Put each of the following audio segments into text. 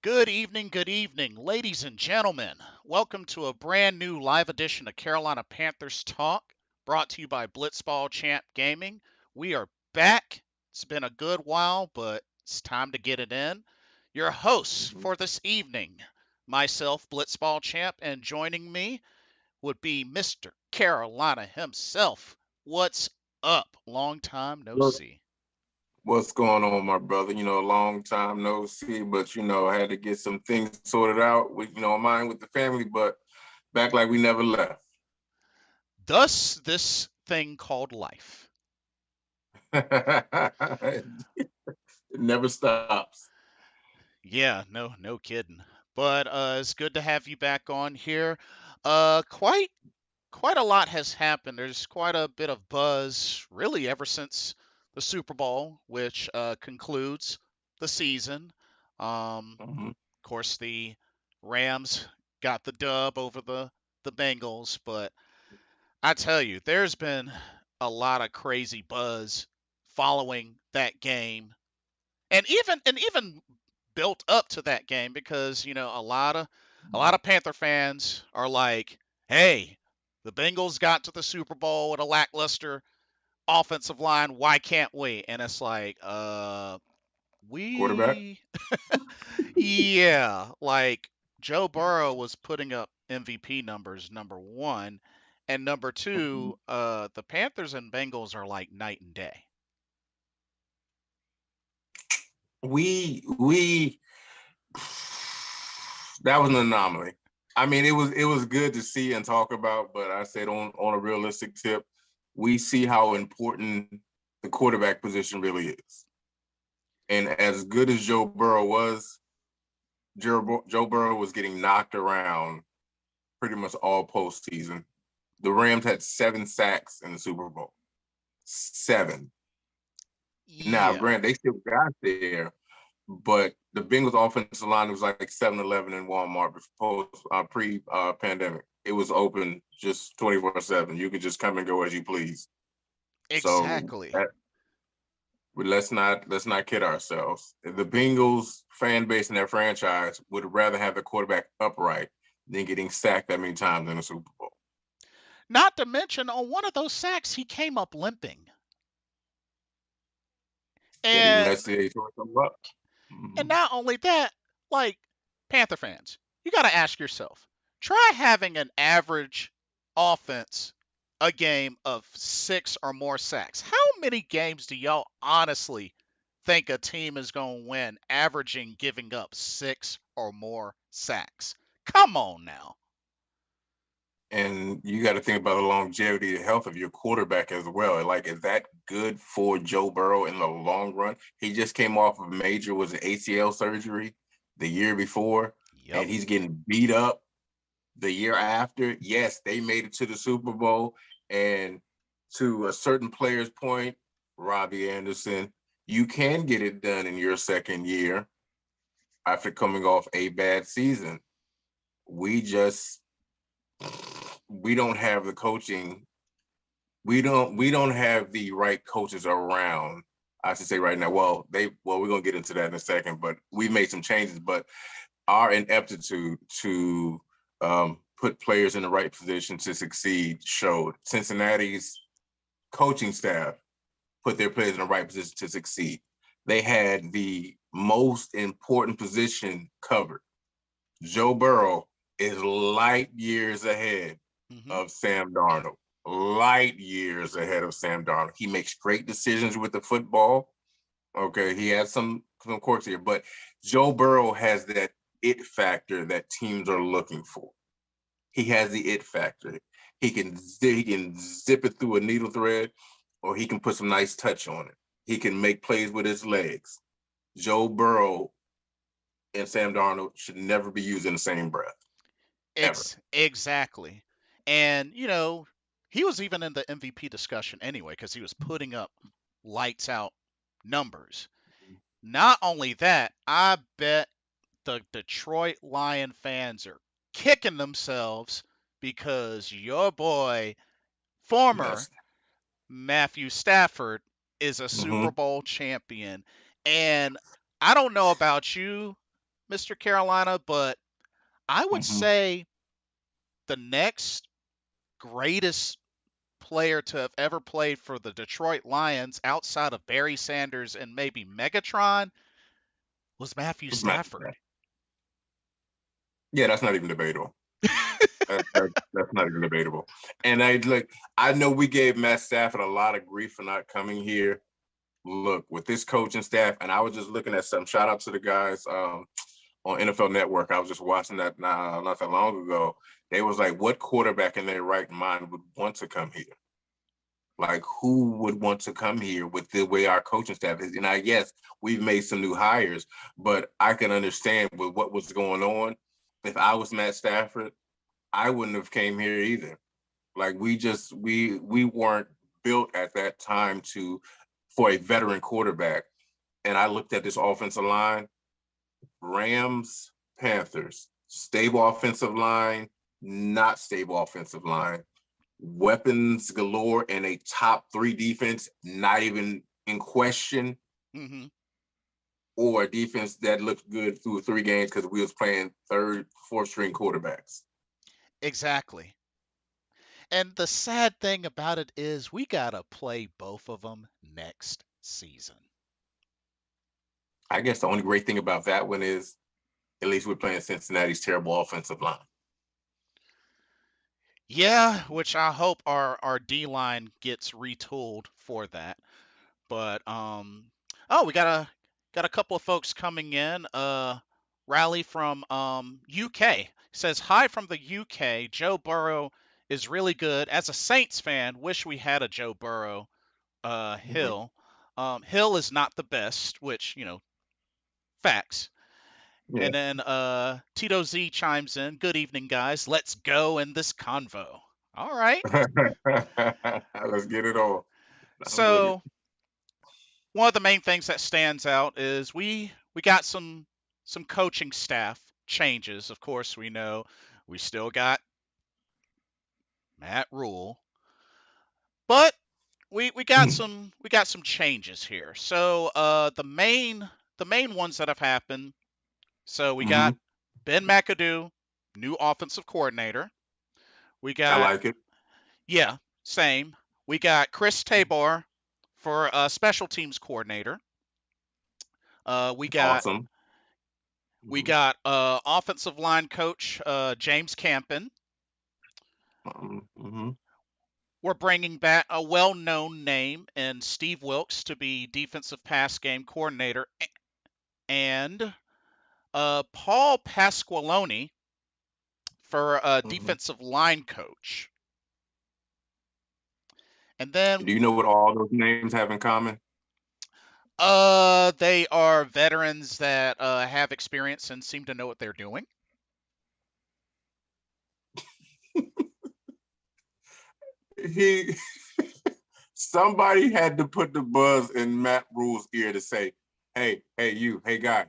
Good evening, ladies and gentlemen. Welcome to a brand new live edition of Carolina Panthers Talk, brought to you by Blitzball Champ Gaming. We are back. It's been a good while, but it's time to get it in. Your hosts for this evening, myself, Blitzball Champ, and joining me would be Mr. Carolina himself. What's up? Long time no What- see. What's going on, my brother? A long time no see, but I had to get some things sorted out with mine with the family, but back like we never left. Thus, this thing called life. It never stops. Yeah, no kidding. But it's good to have you back on here. Quite a lot has happened. There's quite a bit of buzz, really, ever since the Super Bowl, which concludes the season. Mhm. Of course, the Rams got the dub over the Bengals, but I tell you, there's been a lot of crazy buzz following that game and even built up to that game because a lot of Panther fans are like, "Hey, the Bengals got to the Super Bowl with a lackluster offensive line. Why can't we?" And it's like, Quarterback. we yeah, like Joe Burrow was putting up MVP numbers, number one, and number Mhm. two, the Panthers and Bengals are like night and day. We that was an anomaly. I mean, it was good to see and talk about, but I said on a realistic tip, we see how important the quarterback position really is. And as good as Joe Burrow was, Joe Burrow was getting knocked around pretty much all postseason. The Rams had 7 sacks in the Super Bowl. 7. Now, Yeah. granted, they still got there, but the Bengals offensive line was like 7-Eleven in Walmart pre-pandemic. It was open just 24/7. You could just come and go as you please. So Exactly. that, let's not kid ourselves. The Bengals fan base and their franchise would rather have the quarterback upright than getting sacked that many times in the Super Bowl. Not to mention, on one of those sacks, he came up limping. Said he And messed it. He tore something up. and Mhm. not only that, like Panther fans, you got to ask yourself, try having an average offense a game of 6 or more sacks. How many games do y'all honestly think a team is going to win averaging giving up 6 or more sacks? Come on now. And you got to think about the longevity and health of your quarterback as well. Like, is that good for Joe Burrow in the long run? He just came off of major was it ACL surgery the year before, Yep. and he's getting beat up the year after. Yes, they made it to the Super Bowl, and to a certain player's point, Robby Anderson, you can get it done in your second year after coming off a bad season. We just we don't have the coaching. We don't have the right coaches around. I should say right now. We're gonna get into that in a second, but we made some changes. But our ineptitude to put players in the right position to succeed showed. Cincinnati's coaching staff put their players in the right position to succeed. They had the most important position covered. Joe Burrow is light years ahead Hmm. of Sam Darnold. Light years ahead of Sam Darnold. He makes great decisions with the football. Okay, he has some quirks here, but Joe Burrow has that it factor that teams are looking for. He has the it factor. He can zip it through a needle thread, or he can put some nice touch on it. He can make plays with his legs. Joe Burrow and Sam Darnold should never be used in the same breath, ever. Exactly. And, he was even in the MVP discussion anyway because he was putting up lights out numbers. Not only that, I bet the Detroit Lion fans are kicking themselves because your boy, former Yes. Matthew Stafford, is a Super Mm-hmm. Bowl champion. And I don't know about you, Mr. Carolina, but I would Hmm. say the next greatest player to have ever played for the Detroit Lions outside of Barry Sanders and maybe Megatron was Matthew Stafford. Yeah, that's not even debatable. That's not even debatable. And I know we gave Matt Stafford a lot of grief for not coming here. Look, with this coaching staff, and I was just looking at some. Shout out to the guys on NFL Network. I was just watching that not that long ago. They was like, what quarterback in their right mind would want to come here? Like, who would want to come here with the way our coaching staff is? And yes, we've made some new hires, but I can understand with what was going on. If I was Matt Stafford, I wouldn't have came here either. Like we weren't built at that time for a veteran quarterback. And I looked at this offensive line, Rams, Panthers, stable offensive line, not stable offensive line, weapons galore, and a top three defense, not even in question, Hmm. or a defense that looked good through 3 games because we was playing third, fourth string quarterbacks. Exactly. And the sad thing about it is we got to play both of them next season. I guess the only great thing about that one is at least we're playing Cincinnati's terrible offensive line. Yeah, which I hope our D line gets retooled for that. But oh, we got a couple of folks coming in. Rally from UK says hi from the UK. Joe Burrow is really good. As a Saints fan, wish we had a Joe Burrow. Mm-hmm. Hill. Hill is not the best, which facts. Yeah. And then Tito Z chimes in. Good evening, guys. Let's go in this convo. All right. Let's get it on. I'm with it. So one of the main things that stands out is we got some coaching staff changes. Of course, we know we still got Matt Rule, but we got some changes here. So the main ones that have happened. So we Mm-hmm. got Ben McAdoo, new offensive coordinator. We I got like it. yeah, same. We got Chris Tabor for special teams coordinator. Uh, we got Awesome. We Mm-hmm. got offensive line coach James Campen. Mm-hmm. We're bringing back a well-known name in Steve Wilkes to be defensive pass game coordinator, and Paul Pasqualoni for Mm-hmm. defensive line coach. And then Do you know what all those names have in common? they are veterans that have experience and seem to know what they're doing. He Somebody had to put the buzz in Matt Rule's ear to say, hey guy,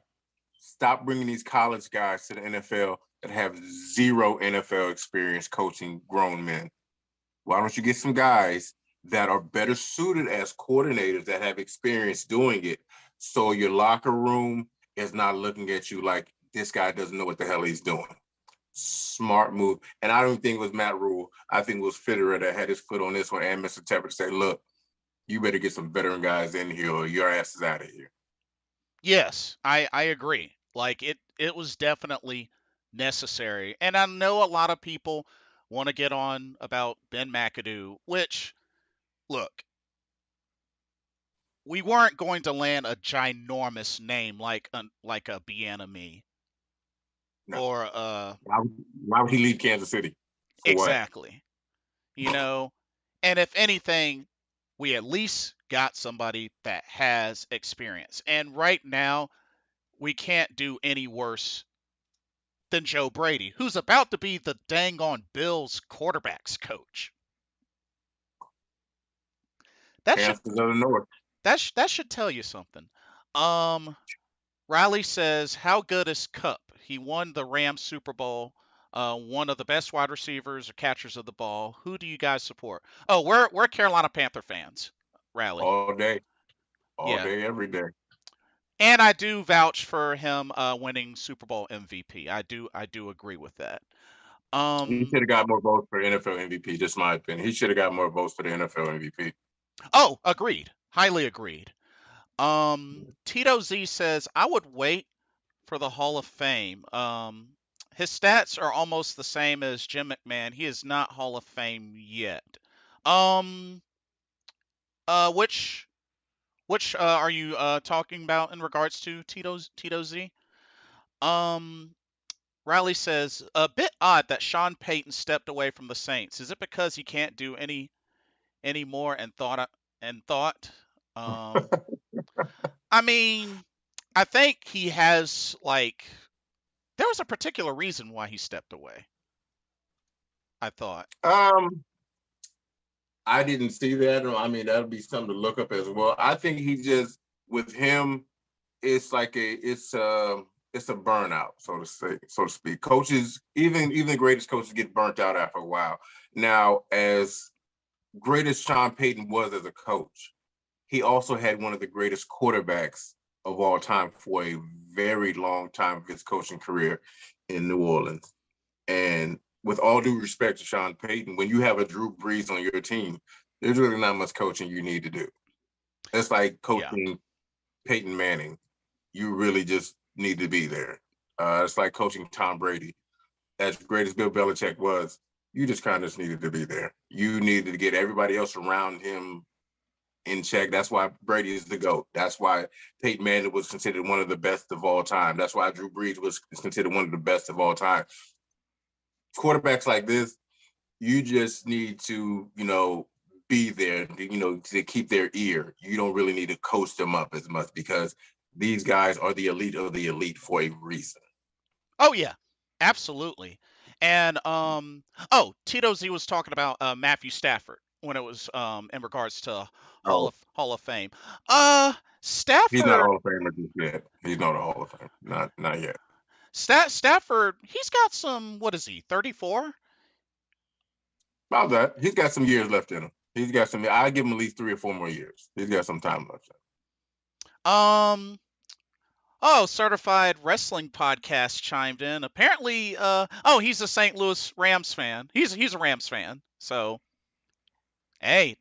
stop bringing these college guys to the NFL that have zero NFL experience coaching grown men. Why don't you get some guys that are better suited as coordinators that have experience doing it, so your locker room is not looking at you like this guy doesn't know what the hell he's doing. Smart move. And I don't think it was Matt Rule. I think it was Fitterer that had his foot on this one, and Mr. Tepper to say, look, you better get some veteran guys in here or your ass is out of here. Yes, I agree. Like it was definitely necessary. And I know a lot of people want to get on about Ben McAdoo, which look, we weren't going to land a ginormous name like a Bieniemy No. or Why would he leave Kansas City? For what? exactly. You know, and if anything, we at least got somebody that has experience. And right now, we can't do any worse than Joe Brady, who's about to be the dang on Bills quarterbacks coach. That should Panthers of the North. that should tell you something. Um, Riley says, "How good is Cup? He won the Rams Super Bowl. One of the best wide receivers or catchers of the ball. Who do you guys support? Oh, we're Carolina Panther fans. Riley, All day, yeah, every day. And I do vouch for him winning Super Bowl MVP. I do agree with that. He Um should have got more votes for NFL MVP. Just my opinion. He should have got more votes for the NFL MVP. oh, agreed. Highly agreed. Tito Z says I would wait for the Hall of Fame. His stats are almost the same as Jim McMahon. He is not Hall of Fame yet. Um which are you talking about in regards to Tito Z? Um Riley says, a bit odd that Sean Payton stepped away from the Saints. Is it because he can't do any more and thought? Um, I mean, I think he has like there was a particular reason why he stepped away. I thought. Um, I didn't see that. I mean, that'll be something to look up as well. I think he just with him, it's like it's a burnout, so to say, so to speak. Coaches, even the greatest coaches get burnt out after a while. Now, as great as Sean Payton was as a coach, he also had one of the greatest quarterbacks of all time for a very long time of his coaching career in New Orleans. And with all due respect to Sean Payton, when you have a Drew Brees on your team, there's really not much coaching you need to do. It's like Yeah. coaching Peyton Manning. You really just need to be there. It's like coaching Tom Brady. As great as Bill Belichick was, you just kind of just needed to be there. You needed to get everybody else around him in check. That's why Brady is the GOAT. That's why Peyton Manning was considered one of the best of all time. That's why Drew Brees was considered one of the best of all time. Quarterbacks like this, you just need to, be there, to keep their ear. You don't really need to coach them up as much because these guys are the elite of the elite for a reason. Oh yeah. Absolutely. And Tito Z was talking about Matthew Stafford when it was in regards to Oh, Hall of Fame. Uh he's not a Stafford Hall of Famer just yet. He's not a Hall of Famer. Not yet. Stafford, he's got some, what is he, 34? About that. He's got some years left in him. He's got some. I give him at least 3 or 4 more years. He's got some time left. Um, oh, Certified Wrestling Podcast chimed in. Apparently, he's a St. Louis Rams fan. He's a Rams fan. So, hey,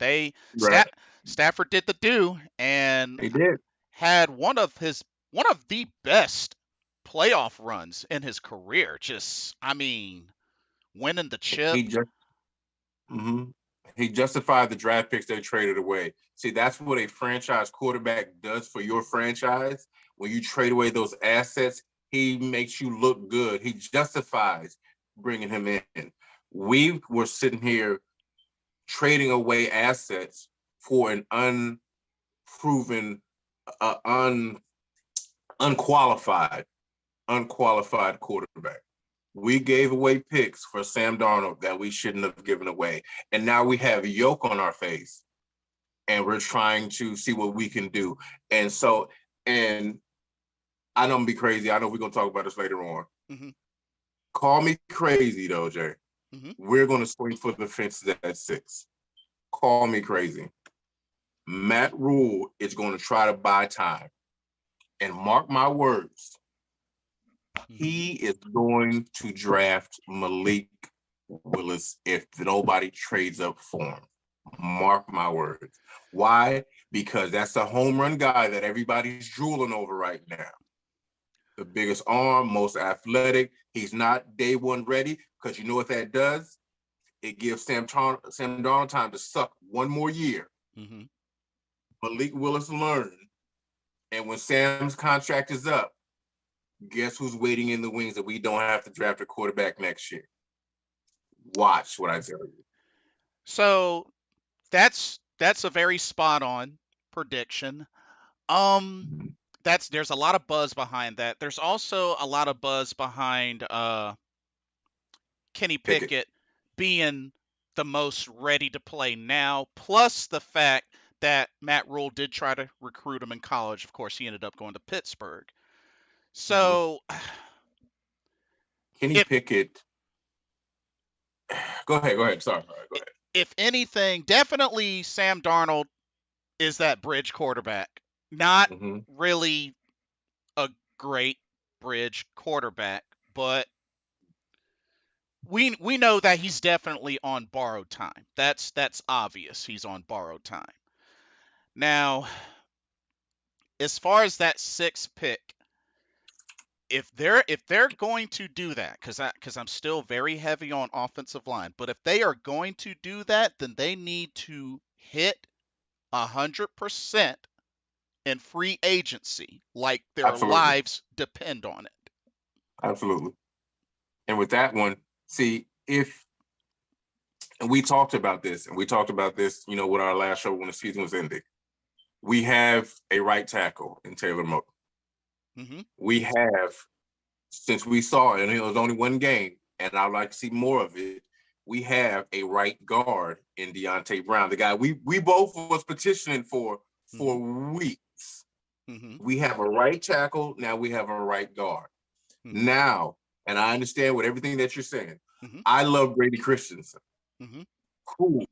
Right. Stafford did the do and He did. had one of the best playoff runs in his career. Just, I mean, winning the chip. He just hmm he justified the draft picks they traded away. See, that's what a franchise quarterback does for your franchise. When you trade away those assets, he makes you look good. He justifies bringing him in. We were sitting here trading away assets for an unproven, uh, un, unqualified, unqualified quarterback. We gave away picks for Sam Darnold that we shouldn't have given away. And now we have yoke on our face and we're trying to see what we can do. And so, and I don't be crazy. I know we're going to talk about this later on. Hmm. Call me crazy though, Jay. Hmm. We're going to swing for the fences at 6. Call me crazy. Matt Rule is going to try to buy time. And mark my words, Hmm. he is going to draft Malik Willis if nobody trades up for him. Mark my words. Why? Because that's the home run guy that everybody's drooling over right now. The biggest arm, most athletic. He's not day one ready because you know what that does? It gives Sam Darnold time to suck one more year. Hmm. Malik Willis learned. And when Sam's contract is up, guess who's waiting in the wings that we don't have to draft a quarterback next year? Watch what I tell you. So that's a very spot on prediction. Um, there's a lot of buzz behind that. There's also a lot of buzz behind Kenny Pickett. Pickett being the most ready to play now, plus the fact that Matt Rule did try to recruit him in college. Of course, he ended up going to Pittsburgh. Mm-hmm. So Kenny if Pickett. Go ahead. Go ahead. Sorry. Go ahead. if anything, definitely Sam Darnold is that bridge quarterback. Not Mm-hmm. really. great bridge quarterback, but we know that he's definitely on borrowed time. That's obvious. He's on borrowed time. Now, as far as that sixth pick, if they're going to do that, because I'm still very heavy on offensive line, but if they are going to do that, then they need to hit 100% in free agency, like their Absolutely. lives depend on it. Absolutely. And with that one, see, if and we talked about this, with our last show when the season was ending. We have a right tackle in Taylor Moton. Mm-hmm. We have, since we saw it, and it was only one game, and I'd like to see more of it, we have a right guard in Dante Brown, the guy we both was petitioning for weeks. Mm-hmm. We have a right tackle, now we have a right guard. Mm-hmm. Now, and I understand with everything that you're saying, Mm-hmm. I love Brady Christensen. Mm-hmm. Cool.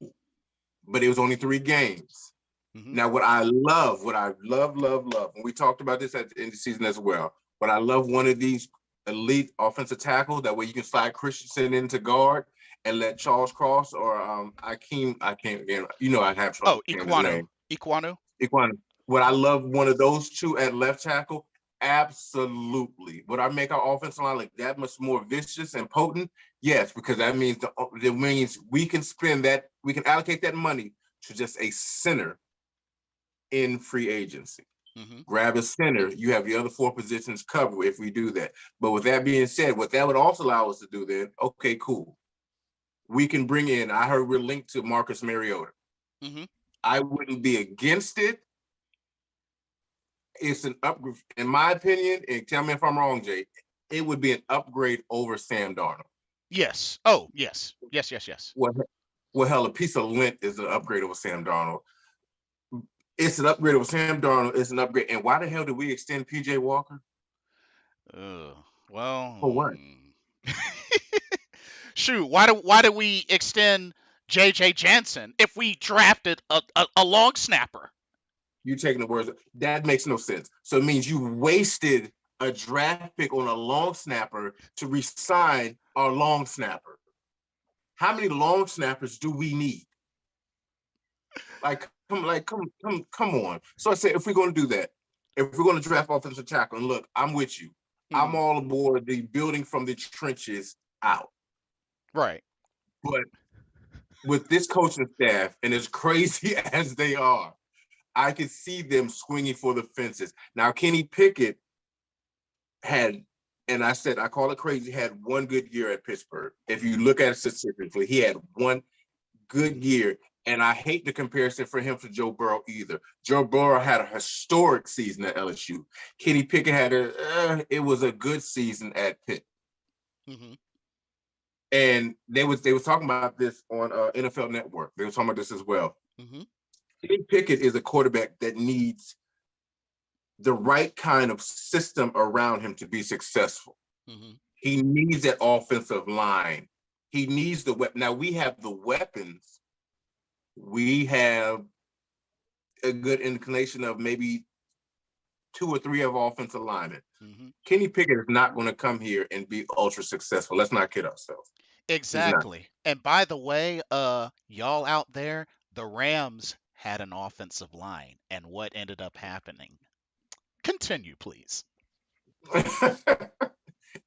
But it was only 3 games. Mm-hmm. Now, what I love, and we talked about this at the end of the season as well, but I love one of these elite offensive tackles. That way you can slide Christensen into guard and let Charles Cross or I can't again, I have trouble saying his name. Iquanu. Would I love one of those two at left tackle? Absolutely. Would I make our offensive line like that much more vicious and potent? Yes, because that means we can allocate that money to just a center in free agency. Mm-hmm. Grab a center, you have the other 4 positions covered if we do that. But with that being said, what that would also allow us to do then, okay, cool. We can bring in, I heard we're linked to Marcus Mariota. Mm-hmm. I wouldn't be against it. It's an upgrade, in my opinion, and tell me if I'm wrong, Jay, it would be an upgrade over Sam Darnold. Yes. Oh, yes. Yes. Well, hell, a piece of lint is an upgrade over Sam Darnold. It's an upgrade over Sam Darnold. It's an upgrade. And why the hell did we extend PJ Walker? Well, For what? shoot. Why do we extend JJ Jansen if we drafted a long snapper? You taking the words. That makes no sense. So it means you wasted a draft pick on a long snapper to re-sign our long snapper. How many long snappers do we need? Come on. So I said, if we're going to do that, if we're going to draft offensive tackle, and look, I'm with you. I'm all aboard the building from the trenches out. Right. But with this coaching staff, and as crazy as they are, I could see them swinging for the fences. Now, Kenny Pickett had, and I call it crazy, had one good year at Pittsburgh. If you look at it specifically, he had one good year. And I hate the comparison for him to Joe Burrow either. Joe Burrow had a historic season at LSU. Kenny Pickett had it was a good season at Pitt. Mm-hmm. And they was talking about this on NFL Network. They were talking about this as well. Mm-hmm. Kenny Pickett is a quarterback that needs the right kind of system around him to be successful. Mm-hmm. He needs that offensive line. He needs the weapon. Now we have the weapons. We have a good inclination of maybe 2 or 3 of offensive linemen. Mm-hmm. Kenny Pickett is not going to come here and be ultra successful. Let's not kid ourselves. Exactly. And by the way, y'all out there, the Rams had an offensive line, and what ended up happening? Continue, please.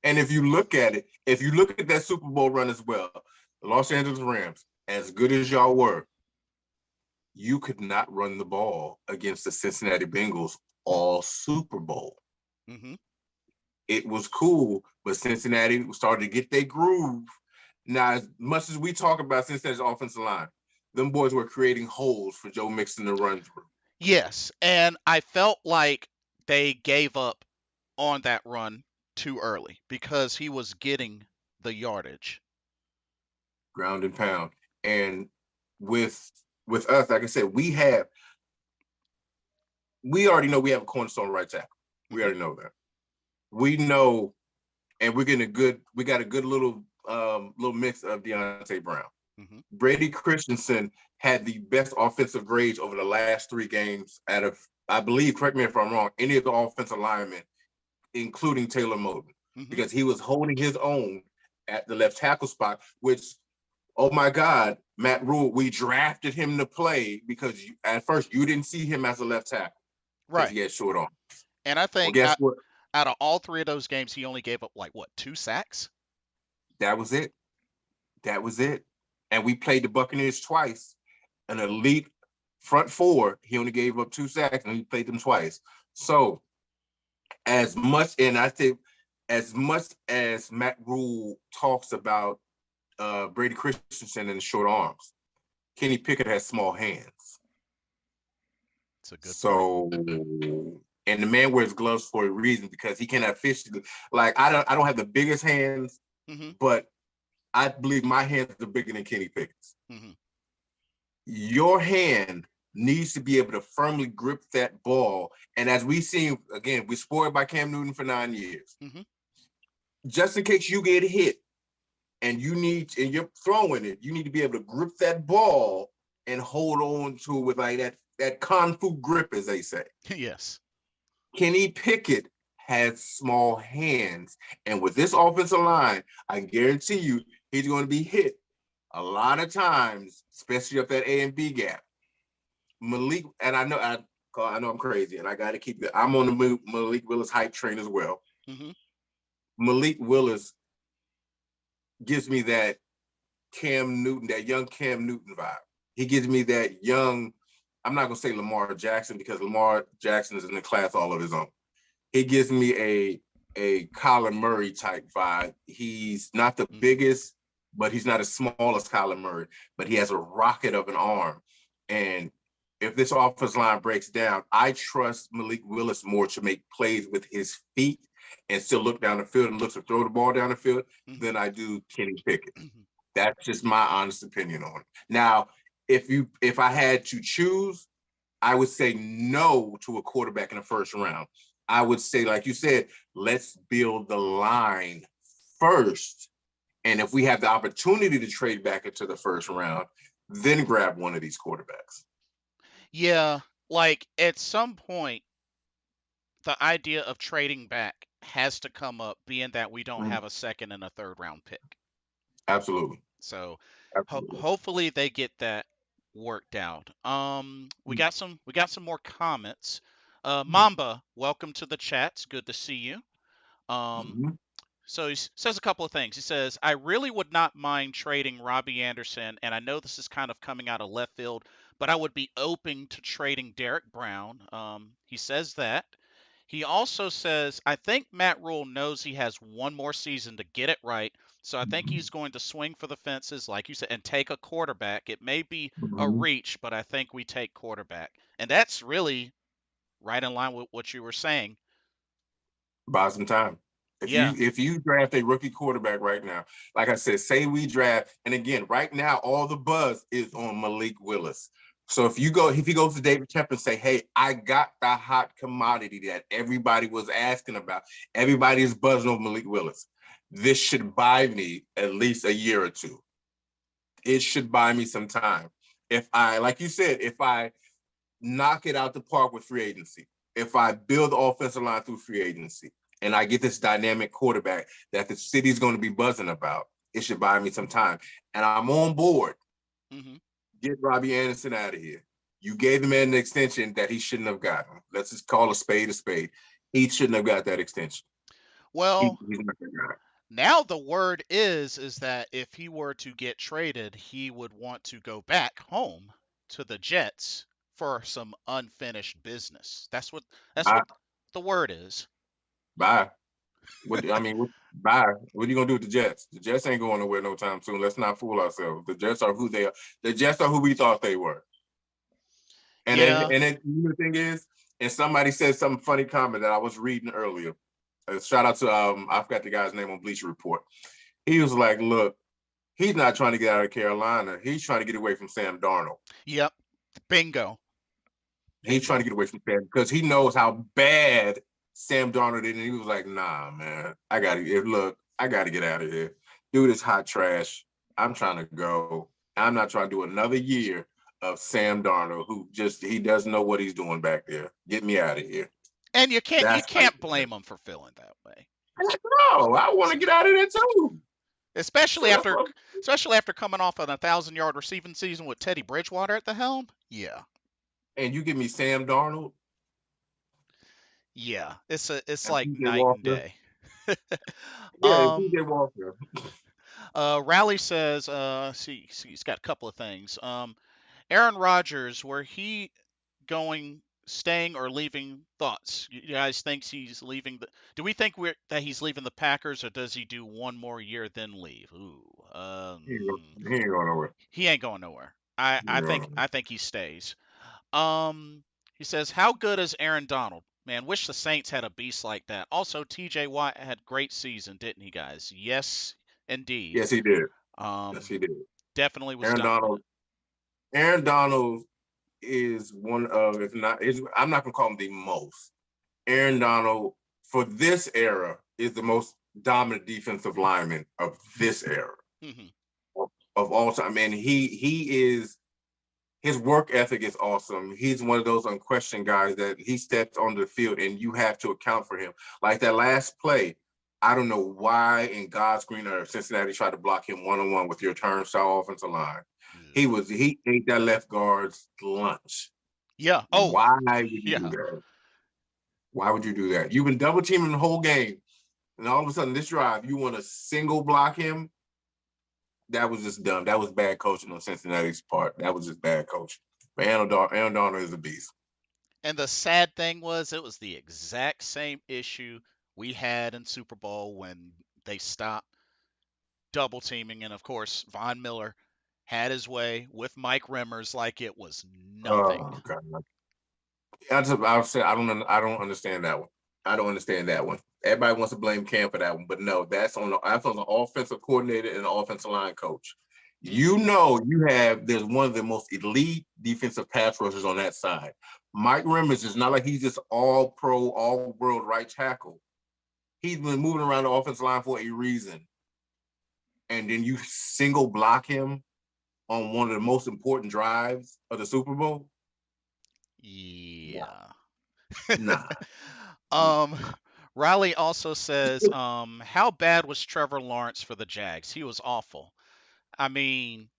And if you look at that Super Bowl run as well, the Los Angeles Rams, as good as y'all were, you could not run the ball against the Cincinnati Bengals all Super Bowl. Mm-hmm. It was cool, but Cincinnati started to get their groove. Now, as much as we talk about Cincinnati's offensive line, them boys were creating holes for Joe Mixon to run through. Yes, and I felt like they gave up on that run too early because he was getting the yardage. Ground and pound. And with us, like I said, we already know we have a cornerstone right tackle. We already know that. We know, and we got a good little mix of Dante Brown. Mm-hmm. Brady Christensen had the best offensive grades over the last 3 games out of, I believe, correct me if I'm wrong, any of the offensive linemen including Taylor Moton, Mm-hmm. because he was holding his own at the left tackle spot, which, oh my God, Matt Rule, we drafted him to play because at first you didn't see him as a left tackle because Right. he had short arms. And I Well, think guess what? out of all three of those games, he only gave up like what, 2 sacks? That was it. That was it. And we played the Buccaneers twice. An elite front four, he only gave up 2 sacks, and we played them twice. So as much, and I think as much as Matt Rule talks about Brady Christensen and the short arms, Kenny Pickett has small hands. It's a good point. So, and the man wears gloves for a reason, because he cannot fish. Like I don't have the biggest hands, Mm-hmm. but I believe my hands are bigger than Kenny Pickett's. Mm-hmm. Your hand needs to be able to firmly grip that ball. And as we see, again, we're spoiled by Cam Newton for 9 years. Mm-hmm. Just in case you get hit and you're throwing it, you need to be able to grip that ball and hold on to it with like that kung fu grip, as they say. Yes. Kenny Pickett has small hands. And with this offensive line, I guarantee you he's going to be hit a lot of times, especially up that A and B gap. Malik, and I know I'm crazy, and I got to keep it. I'm on the Malik Willis hype train as well. Mm-hmm. Malik Willis gives me that Cam Newton, that young Cam Newton vibe. He gives me that young, I'm not going to say Lamar Jackson, because Lamar Jackson is in the class all of his own. He gives me a Kyler Murray type vibe. He's not the biggest, but he's not as small as Kyler Murray, but he has a rocket of an arm. And if this offensive line breaks down, I trust Malik Willis more to make plays with his feet and still look down the field and look to throw the ball down the field than I do Kenny Pickett. That's just my honest opinion on it. Now, if I had to choose, I would say no to a quarterback in the first round. I would say, like you said, let's build the line first. And if we have the opportunity to trade back into the first round, then grab one of these quarterbacks. Yeah, like at some point, the idea of trading back has to come up, being that we don't have a second and a third round pick. Absolutely. So Absolutely. hopefully they get that worked out. We got some more comments. Mamba, welcome to the chat. It's good to see you. Um, Mhm. So he says a couple of things. He says, I really would not mind trading Robby Anderson, and I know this is kind of coming out of left field, but I would be open to trading Derek Brown. He says that. He also says, I think Matt Rule knows he has one more season to get it right, so I think he's going to swing for the fences, like you said, and take a quarterback. It may be a reach, but I think we take quarterback. And that's really right in line with what you were saying. Buy some time. Yeah. If you draft a rookie quarterback right now, like I said, say we draft, and again, right now all the buzz is on Malik Willis. So if you goes to David Tepper and say, hey, I got the hot commodity that everybody was asking about, everybody is buzzing on Malik Willis. This should buy me at least a year or two. It should buy me some time. If I, like you said, if I knock it out the park with free agency, if I build the offensive line through free agency, and I get this dynamic quarterback that the city's going to be buzzing about, it should buy me some time. And I'm on board. Mm-hmm. Get Robby Anderson out of here. You gave the man an extension that he shouldn't have gotten. Let's just call a spade a spade. He shouldn't have got that extension. Well, He's not going to get it. now the word is that if he were to get traded, he would want to go back home to the Jets for some unfinished business. That's what Bye. the word is. Bye. Bye. What are you gonna do with the Jets? The Jets ain't going nowhere no time soon. Let's not fool ourselves. The Jets are who they are. The Jets are who we thought they were. And Yeah. the thing is, and somebody said some funny comment that I was reading earlier. Shout out to I forgot the guy's name on Bleacher Report. He was like, "Look, he's not trying to get out of Carolina. He's trying to get away from Sam Darnold. Yep. Bingo. He's trying to Bingo. get away from Sam because he knows how bad Sam Darnold is." And he was like, "Nah, man, I got to get out of here. Dude is hot trash. I'm trying to go. I'm not trying to do another year of Sam Darnold, who he doesn't know what he's doing back there. Get me out of here." And you That's like, can't blame him for feeling that way. no, I want to So, get out of there too. So especially that's after what. especially after coming off an 1,000-yard receiving season with Teddy Bridgewater at the helm. Yeah. And you give me Sam Darnold Yeah. It's and like PJ night and Walker. day. Yeah, um PJ Walker. Rally says see, he's got a couple of things. Aaron Rodgers, were he going, staying or leaving? Thoughts? You guys think he's leaving the? Do we think that he's leaving the Packers, or does he do one more year then leave? Ooh, He ain't going nowhere. he ain't going nowhere. He ain't going nowhere. I think he stays. He says, how good is Aaron Donald? Man, wish the Saints had a beast like that. Also, T.J. Watt had great season, didn't he, guys? Yes, indeed. Yes, he did. Yes, Um, he did. definitely was Aaron dominant. Donald. Aaron Donald is one of, if not, is I'm not gonna call him the most. Aaron Donald for this era is the most dominant defensive lineman of this era Hmm. of all time. And he is his work ethic is awesome. He's one of those unquestioned guys that he steps onto the field and you have to account for him. Like that last play, I don't know why in God's green earth Cincinnati tried to block him one-on-one with your turnstile offensive line. He ate that left guard's lunch. Yeah. Oh, Why would you do yeah. that? Why would you do that? You've been double teaming the whole game, and all of a sudden this drive you want to single block him. That was just dumb. That was bad coaching on Cincinnati's part. That was just bad coaching. But Aaron Donald is a beast. And the sad thing was, it was the exact same issue we had in Super Bowl when they stopped double teaming, and of course, Von Miller had his way with Mike Remmers like it was nothing. Oh God. I'll say I don't understand that one. I don't understand that one. Everybody wants to blame Cam for that one, but no, that's on the offensive coordinator and the offensive line coach. Hmm. You know, there's one of the most elite defensive pass rushers on that side. Mike Remmers is not like he's just all pro, all world right tackle. He's been moving around the offensive line for a reason. And then you single block him on one of the most important drives of the Super Bowl. Yeah. Nah. um, Riley also says, how bad was Trevor Lawrence for the Jags? He was awful. I mean,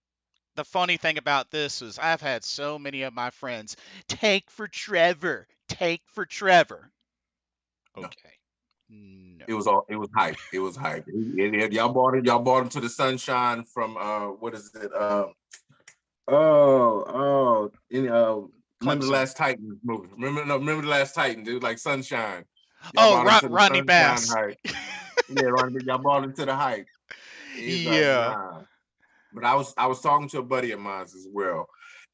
the funny thing about this is I've had so many of my friends take for Trevor, take for Trevor. No. Okay. No. It was hype. It was hype. Y'all bought him to the sunshine from what is it? In remember the Clemson. last Titans movie. Remember the last Titans. It was like sunshine. Y'all Oh, bought him to the Rodney sunshine Bass. hype. Yeah, right. Y'all bought him to the hype. He's like, Yeah. nah. But I was talking to a buddy of mine as well,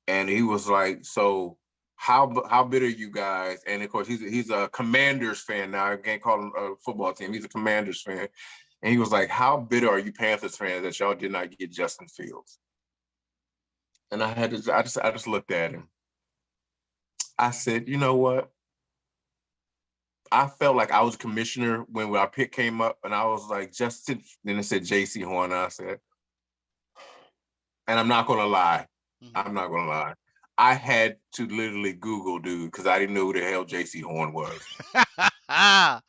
and he was like, so how bitter you guys? And of course, he's a Commanders fan now. I can't call him a football team. He's a Commanders fan, and he was like, how bitter are you Panthers fans that y'all did not get Justin Fields? And I just looked at him. I said, you know what? I felt like I was commissioner when our pick came up, and I was like, Justin. Then it said J.C. Horn. I said, and I'm not gonna lie. Hmm. I'm not gonna lie. I had to literally Google dude because I didn't know who the hell J.C. Horn was. I'm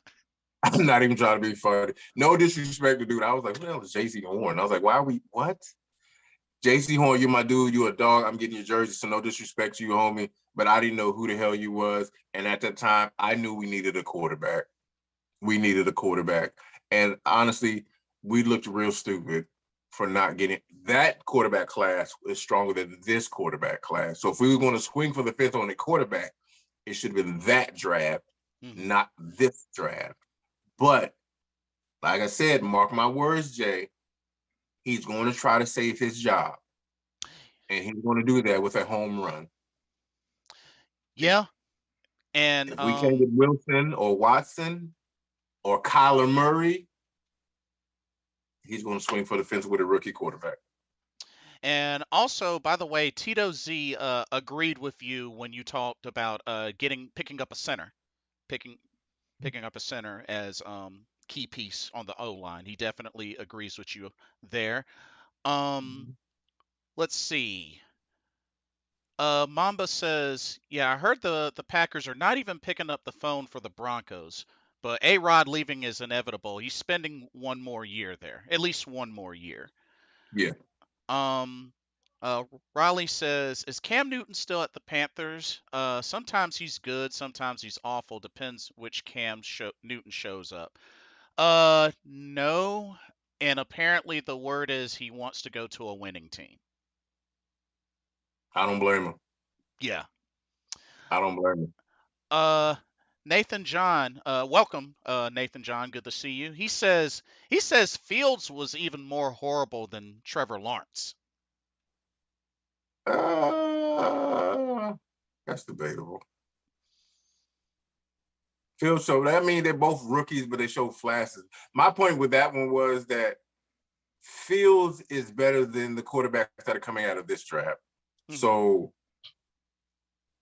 not even trying to be funny. No disrespect to dude. I was like, who the hell is J.C. Horn? I was like, why are we what? J.C. Horn, you're my dude. You're a dog. I'm getting your jersey, so no disrespect to you, homie. But I didn't know who the hell you was. And at that time, I knew we needed a quarterback. We needed a quarterback. And honestly, we looked real stupid for not getting that quarterback class is stronger than this quarterback class. So if we were going to swing for the fifth on the quarterback, it should have been that draft, Hmm. not this draft. But like I said, mark my words, Jay, he's going to try to save his job. And he's going to do that with a home run. Yeah. And If we can't get Wilson or Watson or Kyler Murray, he's going to swing for the fence with a rookie quarterback. also, by the way, Tito Z agreed with you when you talked about picking up a center, picking picking up a center as key piece on the O line. He definitely agrees with you there. Um, let's see. Mamba says, "Yeah, I heard the Packers are not even picking up the phone for the Broncos, but A-Rod leaving is inevitable. He's spending one more year there, at least one more year." Yeah, Um, Riley says, "Is Cam Newton still at the Panthers? Sometimes he's good, sometimes he's awful. Depends which Newton shows up." No, and apparently the word is he wants to go to a winning team. I don't blame him. Yeah. I don't blame him. Uh, Nathan John, welcome, Nathan John. Good to see you. He says Fields was even more horrible than Trevor Lawrence. Uh, that's debatable. Field show. That means they're both rookies, but they show flashes. My point with that one was that Fields is better than the quarterbacks that are coming out of this draft. Hmm. So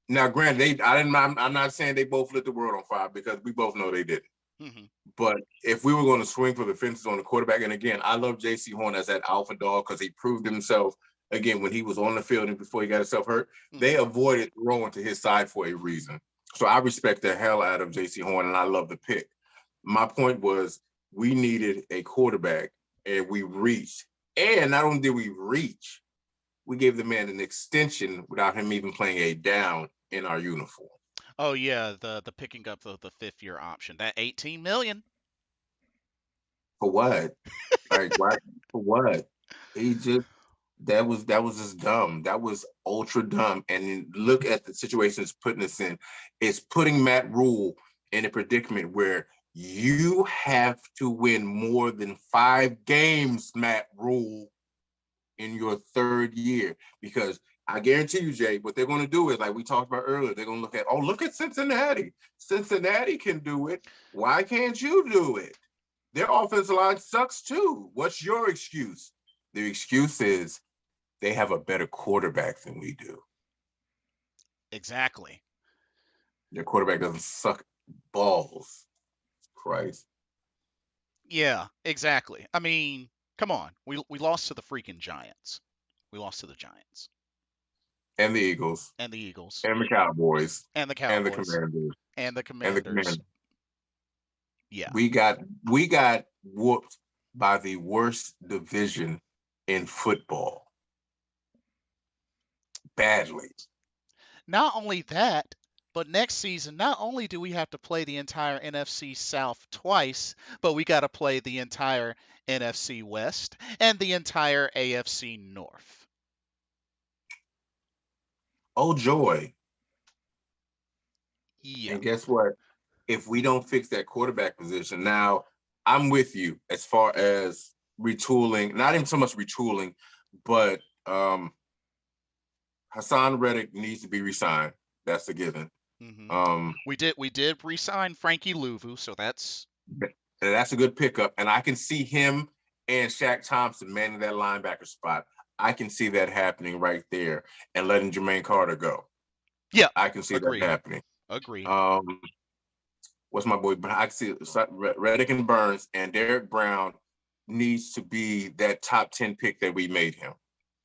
now, granted, I'm not saying they both lit the world on fire because we both know they did. Hmm. But if we were going to swing for the fences on the quarterback, and again, I love J.C. Horn as that alpha dog because he proved himself again when he was on the field and before he got himself hurt. They Hmm. avoided throwing to his side for a reason. So I respect the hell out of J.C. Horn, and I love the pick. My point was we needed a quarterback, and we reached. And not only did we reach, we gave the man an extension without him even playing a down in our uniform. Oh yeah, the picking up the fifth year option. That 18 million. For what? Like why? For what? He just that was just dumb. That was ultra dumb. And look at the situation it's putting us in. It's putting Matt Rule in a predicament where you have to win more than 5 games, Matt Rule, in your third year. Because I guarantee you, Jay, what they're going to do is like we talked about earlier. They're going to look at Cincinnati. Cincinnati can do it. Why can't you do it? Their offensive line sucks too. What's your excuse? The excuse is they have a better quarterback than we do. Exactly. Their quarterback doesn't suck balls. Christ. Yeah, exactly. I mean, come on. We lost to the freaking Giants. We lost to the Giants And the Eagles. and the Eagles And the Cowboys. and the And the Cowboys Commanders. and the And the Commanders. Commanders. Yeah. We got whooped by the worst division in football. Badly. Not only that, but next season, not only do we have to play the entire NFC South twice, but we got to play the entire NFC West and the entire AFC North. Oh joy. Yeah. And guess what? If we don't fix that quarterback position, now I'm with you as far as retooling, not even so much retooling, but Hassan Reddick needs to be resigned. That's a given. Hmm. Um, We did re-sign Frankie Louvu, so that's that's a good pickup, and I can see him and Shaq Thompson manning that linebacker spot. I can see that happening right there, and letting Jermaine Carter go. yeah. I can see that Agreed. happening. Agreed. Um, what's my boy? I can see Reddick and Burns and Derek Brown needs to be that top 10 pick that we made him.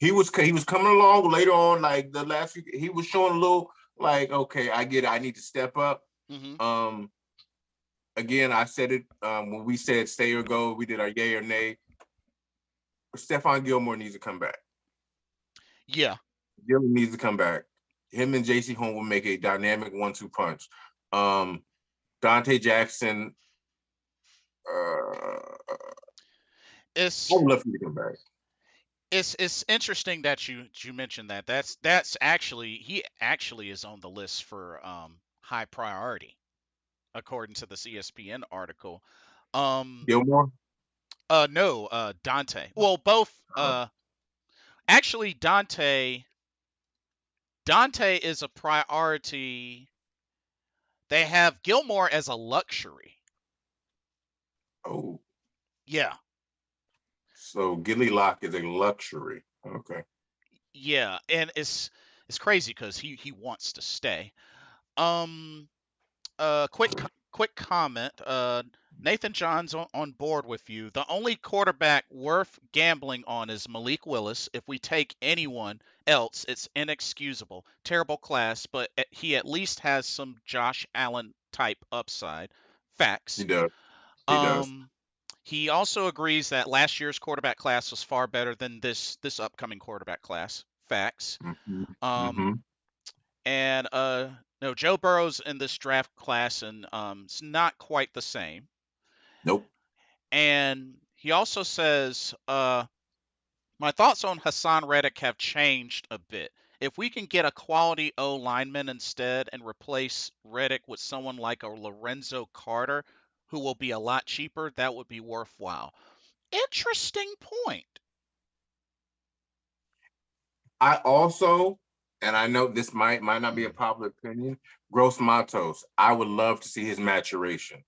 He was coming along later on, like the last few. He was showing a little like, okay, I get it. I need to step up. Hmm. Um, again, I said it when we said stay or go. We did our yay or nay. Stephon Gilmore needs to come back. Yeah. Gilmore needs to come back. Him and JC Horn will make a dynamic 1-2 punch. Dante Jackson. I It's would love for you to come back. it's interesting that you mentioned that. That's actually he actually is on the list for high priority according to this ESPN article. Um Gilmore. no, Dante. Well, both actually Dante is a priority. They have Gilmore as a luxury. Oh, Yeah. so Gilly Lock is a luxury. Okay. Yeah, and it's crazy cuz he wants to stay. Um quick comment. Nathan John's on board with you. The only quarterback worth gambling on is Malik Willis. If we take anyone else, it's inexcusable. Terrible class, but he at least has some Josh Allen type upside. He Facts. does. He does. Um, he also agrees that last year's quarterback class was far better than this upcoming quarterback class. Facts. Hmm. Um, Hmm. and no, Joe Burrow's in this draft class, and it's not quite the same. Nope. And he also says, my thoughts on Hassan Reddick have changed a bit. If we can get a quality O lineman instead and replace Reddick with someone like a Lorenzo Carter, who will be a lot cheaper, that would be worthwhile. Interesting point. I also, and I know this might not be a popular opinion, Gross Matos. I would love to see his maturation.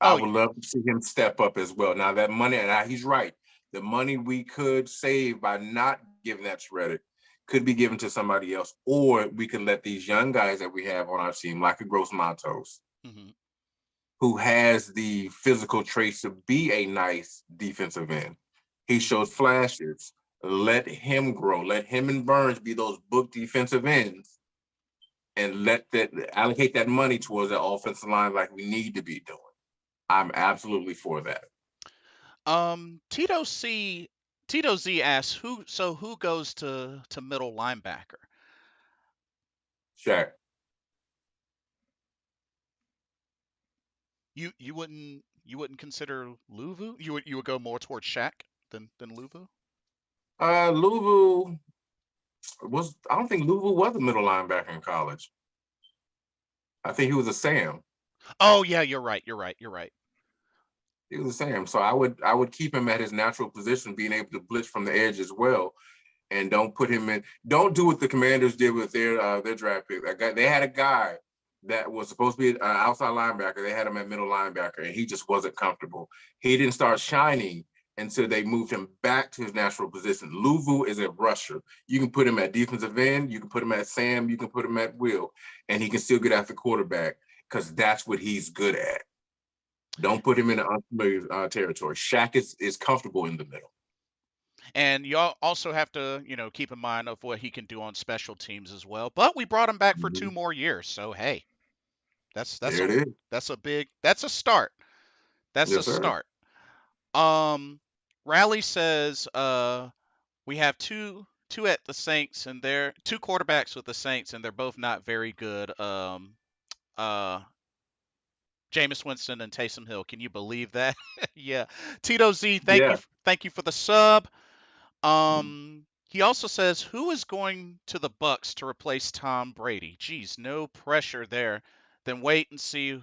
I Oh, would love to see him step up as well. Now that money, and he's right. The money we could save by not giving that to Reddick could be given to somebody else, or we could let these young guys that we have on our team, like a Gross Matos, mm-hmm. who has the physical traits to be a nice defensive end. He Mm-hmm. shows flashes. Let him grow. Let him and Burns be those book defensive ends, and let that allocate that money towards that offensive line like we need to be doing. I'm absolutely for that. Tito C. Tito Z asks who goes to middle linebacker. Shaq. You wouldn't consider Luvu? You would go more towards Shaq than Luvu? Louisville was. I don't think Louisville was a middle linebacker in college. I think he was a Sam. Oh yeah, you're right. You're right. You're right. He was a Sam. So I would keep him at his natural position, being able to blitz from the edge as well, and don't put him in. Don't do what the Commanders did with their draft pick. They had a guy that was supposed to be an outside linebacker. They had him at middle linebacker, and he just wasn't comfortable. He didn't start shining until they moved him back to his natural position. Luvu is a rusher. You can put him at defensive end. You can put him at Sam. You can put him at Will, and he can still get after quarterback because that's what he's good at. Don't put him in an unfamiliar territory. Shaq is comfortable in the middle. And you also have to, keep in mind of what he can do on special teams as well. But we brought him back for Mm-hmm. 2 more years, so hey, that's that's There a it is. that's a start. That's a Yes, sir. start. Um, Rally says we have two at the Saints, and they're two quarterbacks with the Saints, and they're both not very good. Uh, Jameis Winston and Taysom Hill. Can you believe that? Yeah. Tito Z, Yeah. thank you for the sub. He also says, who is going to the Bucks to replace Tom Brady? Geez, no pressure there. Then wait and see.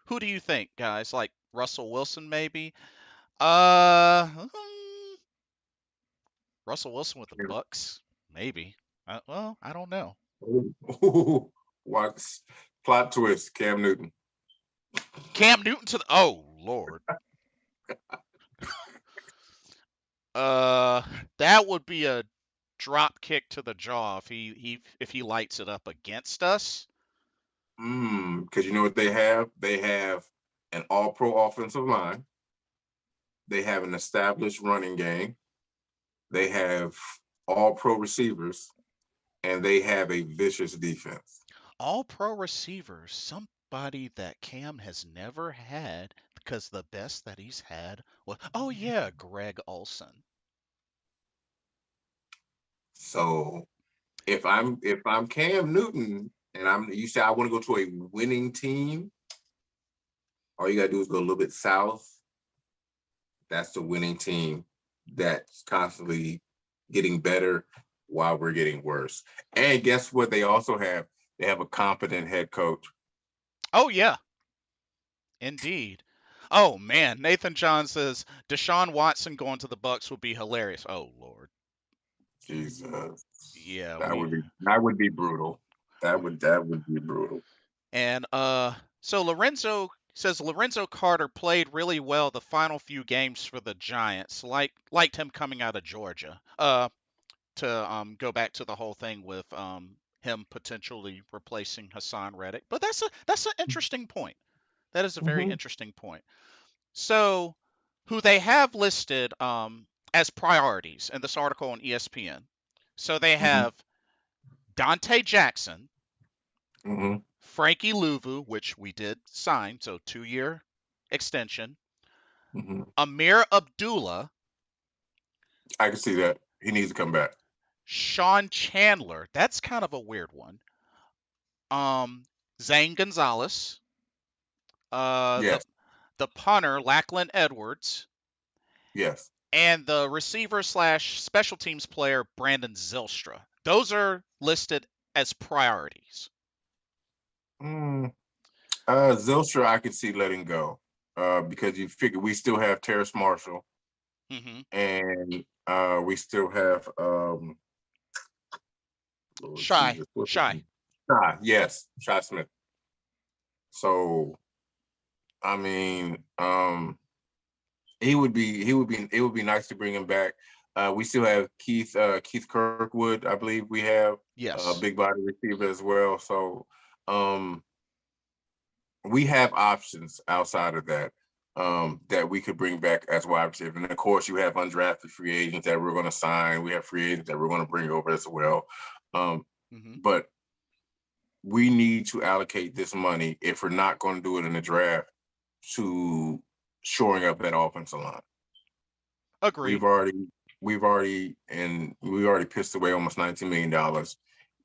Who do you think, guys? Like Russell Wilson, maybe? Uh, hmm, Russell Wilson with the Bucks, maybe. Well, I don't know. Ooh, watch plot twist. Cam Newton. Cam Newton to the. Oh Lord. Uh, that would be a drop kick to the jaw if he lights it up against us. Because you know what they have? They have an all-pro offensive line. They have an established running game. They have all-pro receivers, and they have a vicious defense. All pro receiver, somebody that Cam has never had because the best that he's had was, oh yeah, Greg Olson. So if I'm Cam Newton and you say I want to go to a winning team, all you gotta do is go a little bit south. That's the winning team that's constantly getting better while we're getting worse. And guess what? They also have they have a competent head coach. Oh yeah, indeed. Oh man, Nathan John says Deshaun Watson going to the Bucks would be hilarious. Oh Lord. Jesus, Yeah, that would be brutal. That would be brutal. and so Lorenzo Carter played really well the final few games for the Giants. Liked him coming out of Georgia. To go back to the whole thing with him potentially replacing Hassan Reddick. But that's an interesting point. That is a very Hmm. interesting point. So, who they have listed as priorities in this article on ESPN. So they Hmm. have Dante Jackson, Hmm. Frankie Louvu, which we did sign, so 2-year extension, Hmm. Amir Abdullah, I can see that. He needs to come back. Sean Chandler. That's kind of a weird one. Um, Zane Gonzalez, uh, the Yes. the punter Lachlan Edwards, Yes. and the receiver slash special teams player Brandon Zylstra. Those are listed as priorities. Mm. Zilstra, I could see letting go. Because you figure we still have Terrace Marshall Hmm. and we still have Lord Shy, Jesus, what's his shy. name? Shy, yes, Shy Smith. So I mean, it would be nice to bring him back. We still have Keith Kirkwood, I believe we have a Yes. big body receiver as well. So um we have options outside of that that we could bring back as wide receiver. And of course, you have undrafted free agents that we're going to sign. We have free agents that we're going to bring over as well. Um, Hmm. but we need to allocate this money if we're not going to do it in the draft to shoring up that offensive line. Agreed. We've already we already pissed away almost $19 million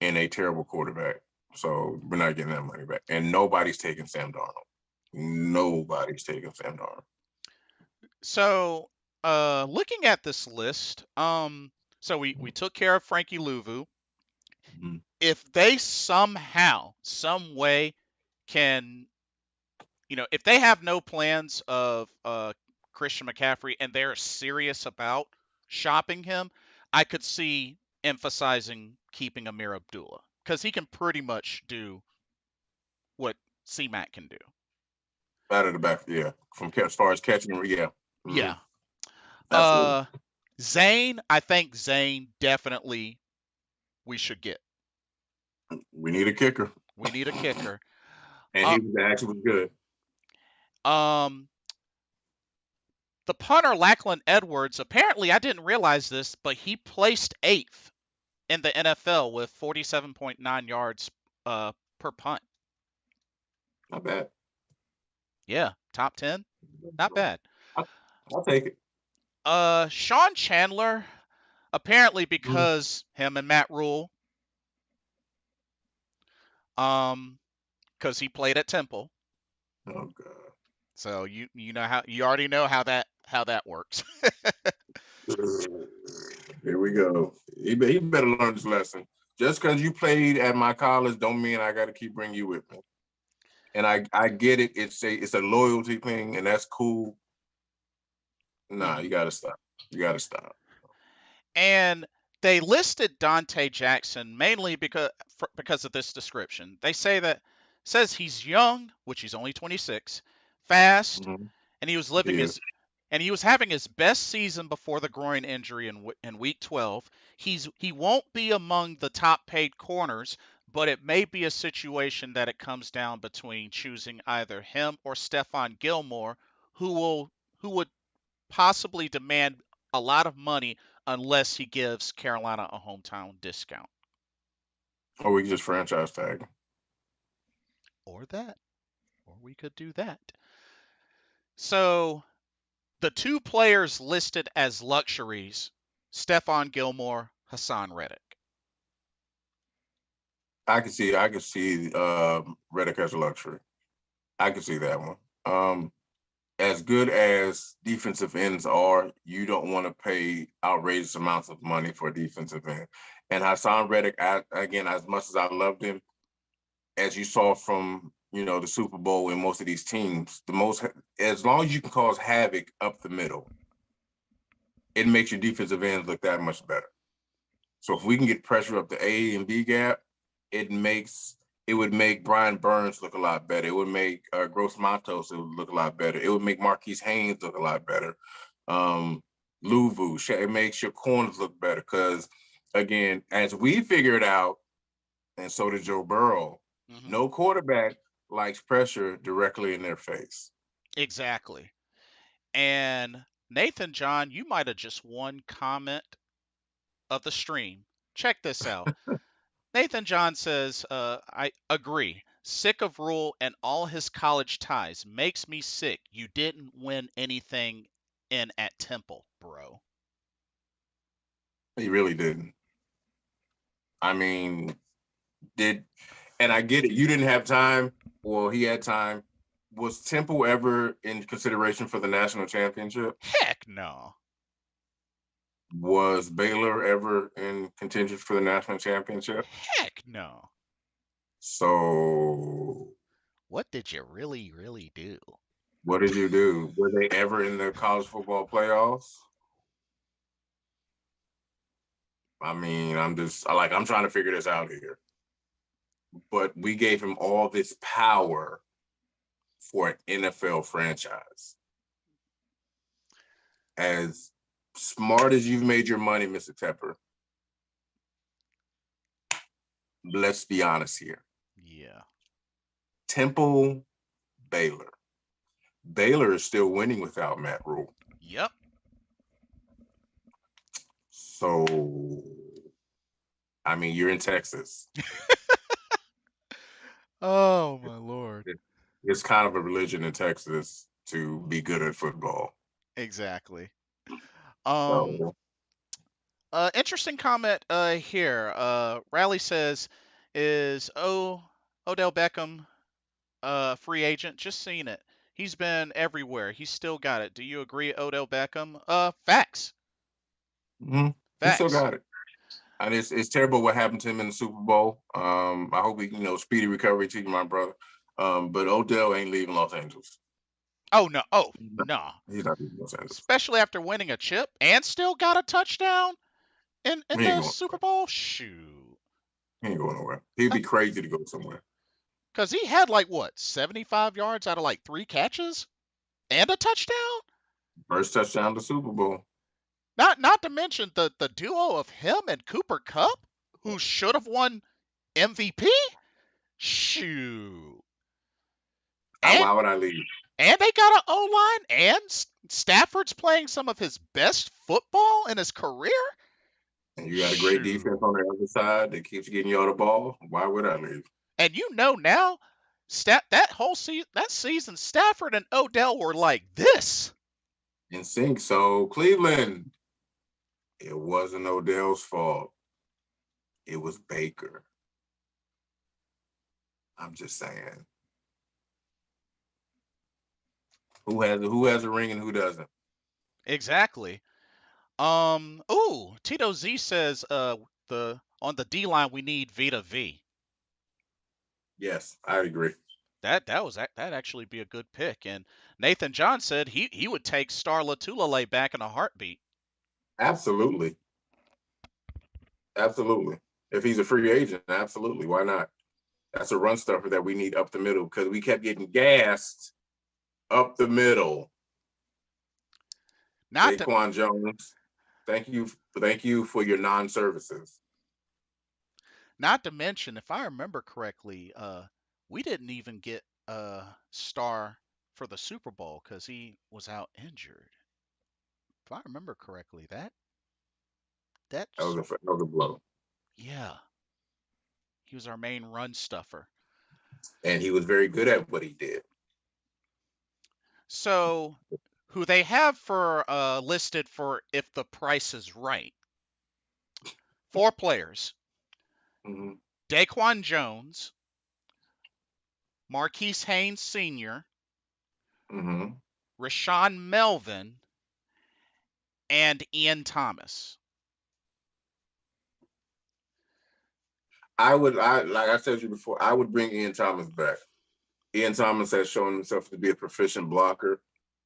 in a terrible quarterback. So we're not getting that money back. And nobody's taking Sam Darnold. Nobody's taking Sam Darnold. So, looking at this list, so we took care of Frankie Louvu. Mhm. If they somehow, some way, can, if they have no plans of Christian McCaffrey and they're serious about shopping him, I could see emphasizing keeping Amir Abdullah because he can pretty much do what C-Mac can do. Out of the back, yeah. As far as catching, yeah. Hmm. Yeah. Absolutely. Uh, Zane, I think Zane definitely we should get. We need a kicker. We need a kicker. And Uh, he was actually good. um, the punter Lachlan Edwards. Apparently, I didn't realize this, but he placed eighth in the NFL with 47.9 yards per punt. Not bad. Yeah, top 10. Not bad. I, I'll take it. Sean Chandler, apparently Mhm. because him and Matt Rule, um, because he played at Temple. Oh God. So you know how you already know how that works. Here we go. He better learn this lesson. Just because you played at my college don't mean I got to keep bringing you with me. And I get it. It's a loyalty thing, and that's cool. Nah, you Hmm. got to stop. You got to stop. And they listed Dante Jackson mainly because of this description. They say that says he's young, which he's only 26, fast, Mhm. and he was He living is. his and he was having his best season before the groin injury in week 12. He won't be among the top paid corners, but it may be a situation that it comes down between choosing either him or Stephon Gilmore, who would possibly demand a lot of money unless he gives Carolina a hometown discount. Or we can just franchise tag. Or that. Or we could do that. So the two players listed as luxuries, Stephon Gilmore, Hassan Reddick. I can see Reddick as a luxury. I can see that one. As good as defensive ends are, you don't want to pay outrageous amounts of money for a defensive end. And Hassan Reddick, again, as much as I loved him, as you saw from the Super Bowl in most of these teams, as long as you can cause havoc up the middle, it makes your defensive ends look that much better. So if we can get pressure up the A and B gap, it makes it would make Brian Burns look a lot better. It would make Gross Matos look a lot better. It would make Marquise Haynes look a lot better. Um, Luvu, it makes your corners look better because, again, as we figured out, and so did Joe Burrow, Hmm. no quarterback likes pressure directly in their face. Exactly. And Nathan John, you might have just won comment of the stream. Check this out. Nathan John says, I agree. Sick of Rule and all his college ties. Makes me sick. You didn't win anything in at Temple, bro. He really didn't. I mean, did and I get it. You didn't have time. Well, he had time. Was Temple ever in consideration for the national championship? Heck no. Was Baylor ever in contention for the national championship? Heck no. So, What did you really, really do? what did you do? Were they ever in the college football playoffs? I mean, I'm trying to figure this out here. But we gave him all this power for an NFL franchise. As smart as you've made your money, Mr. Tepper, let's be honest here. Yeah. Temple, Baylor. Baylor is still winning without Matt Rule. Yep. So, I mean, you're in Texas. Oh my lord. It's kind of a religion in Texas to be good at football. Exactly. Um So, interesting comment here. Rally says, is Odell Beckham free agent? Just seen it. He's been everywhere. He's still got it. Do you agree, Odell Beckham? Facts. he still Facts. got it. And it's terrible what happened to him in the Super Bowl. I hope he, speedy recovery to you, my brother. But Odell ain't leaving Los Angeles. Oh no. Oh no. He's not leaving Los Angeles. Especially after winning a chip and still got a touchdown in He ain't the going Super nowhere. Bowl. Shoot. He ain't going nowhere. He'd be crazy to go somewhere. Because he had like what, 75 yards out of like 3 catches and a touchdown. First touchdown to Super Bowl. Not to mention the duo of him and Cooper Kupp, who should have won MVP. Shoot. And Why would I leave? and they got an O line, and Stafford's playing some of his best football in his career. And you got a great Shoot. defense on the other side that keeps getting you all the ball. Why would I leave? And now, that season, Stafford and Odell were like this. In sync. So Cleveland, it wasn't Odell's fault. It was Baker. I'm just saying. Who has a ring and who doesn't? Exactly. Tito Z says the on the D line we need Vita V. Yes, I agree. That actually be a good pick. And Nathan John said he would take Star Latulele back in a heartbeat. Absolutely. Absolutely. If he's a free agent, absolutely. Why not? That's a run stuffer that we need up the middle because we kept getting gassed up the middle. Daquan Jones, thank you for your non-services. Not to mention, if I remember correctly, we didn't even get Star for the Super Bowl because he was out injured. If I remember correctly, That that's was a blow. yeah, he was our main run stuffer. And he was very good at what he did. So, who they have for listed for if the price is right? 4 players: Mm-hmm. Daquan Jones, Marquise Haynes Sr., Mm-hmm. Rashawn Melvin, and Ian Thomas. Like I said to you before, I would bring Ian Thomas back. Ian Thomas has shown himself to be a proficient blocker.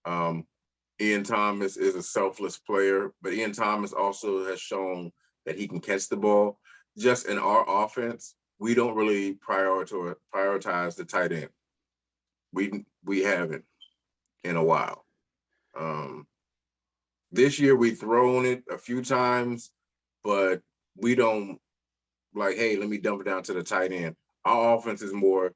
Ian Thomas is a selfless player, but Ian Thomas also has shown that he can catch the ball. Just in our offense, we don't really prioritize the tight end. We haven't in a while. This year we've thrown it a few times, but we don't like, hey, let me dump it down to the tight end. Our offense is more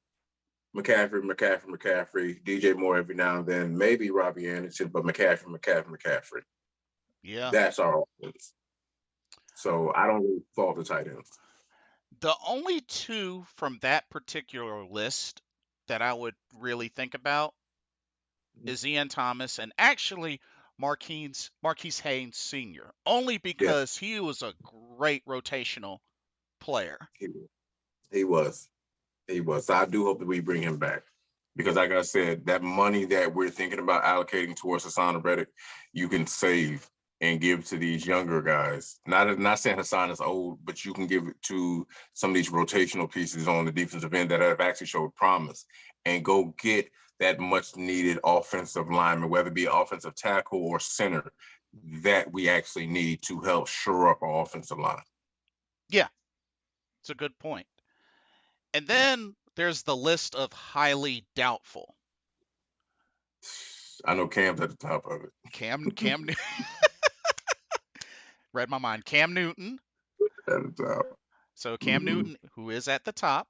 McCaffrey. DJ Moore every now and then, maybe Robby Anderson, but McCaffrey. Yeah. That's our offense. So I don't really fault the tight ends. The only two from that particular list that I would really think about is Ian Thomas and actually Marquise Haynes Sr. Only Yeah, because he was a great rotational player. he, he was. He was. So I do hope that we bring him back. Because like I said, that money that we're thinking about allocating towards Hassan Reddick, you can save and give to these younger guys. Not saying Hassan is old, but you can give it to some of these rotational pieces on the defensive end that have actually showed promise and go get that much needed offensive lineman, whether it be offensive tackle or center, that we actually need to help shore up our offensive line. Yeah, it's a good point. And then there's the list of highly doubtful. I know Cam's at the top of it. Cam read my mind. Cam Newton. At the top. So Cam Mm-hmm. Newton, who is at the top.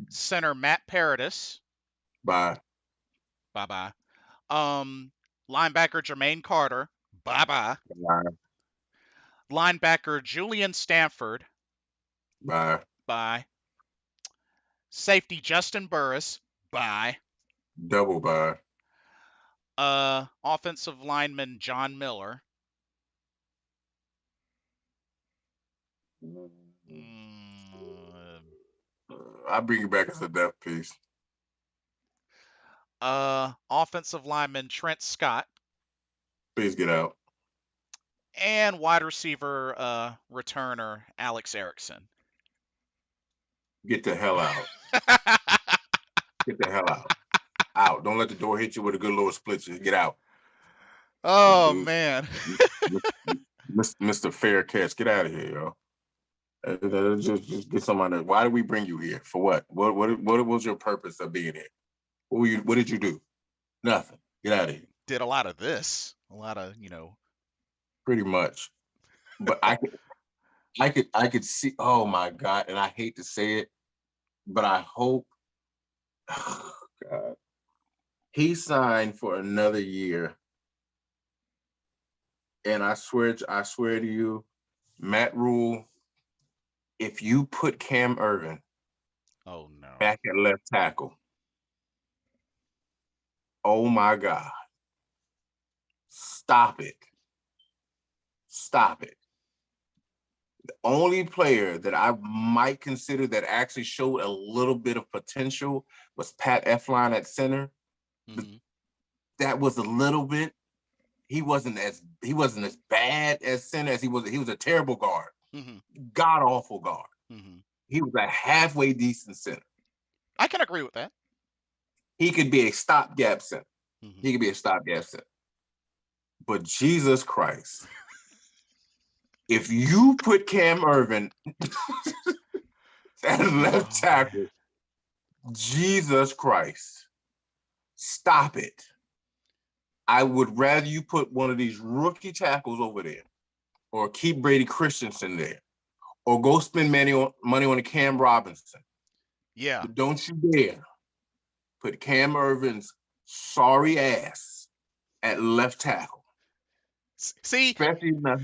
Center Matt Paradis. Bye. Bye bye. Linebacker Jermaine Carter. Bye bye. Bye. Linebacker Julian Stanford. Bye. Bye. Safety Justin Burris. Bye. Double bye. Offensive lineman John Miller. Mm, I'll bring you back as a depth piece. Offensive lineman Trent Scott. Please get out. And wide receiver returner Alex Erickson. Get the hell out. Get the hell out. Out. Don't let the door hit you with a good little split. Just get out. Oh Dude, man. Mr. Fair Catch, get out of here, yo. Just get somebody. Why did we bring you here? For what? What was your purpose of being here? What did you do? Nothing. Get out of here. Did a lot of this. A lot of, Pretty much. But I could see. Oh my God! And I hate to say it, but I hope. Oh God, he signed for another year, and I swear to you, Matt Rule, if you put Cam Irvin oh no. back at left tackle, oh my God, stop it, stop it. The only player that I might consider that actually showed a little bit of potential was Pat Eflin at center. Mm-hmm. That was a little bit. He wasn't as bad as center as he was. He was a terrible guard, Mm-hmm. god awful guard. Mm-hmm. He was a halfway decent center. I can agree with that. He could be a stopgap center. Mm-hmm. He could be a stopgap center. But Jesus Christ, if you put Cam Irvin at left tackle, Jesus Christ, stop it. I would rather you put one of these rookie tackles over there, or keep Brady Christensen there, or go spend money on a Cam Robinson. Yeah. But don't you dare put Cam Irvin's sorry ass at left tackle. See, Especially now.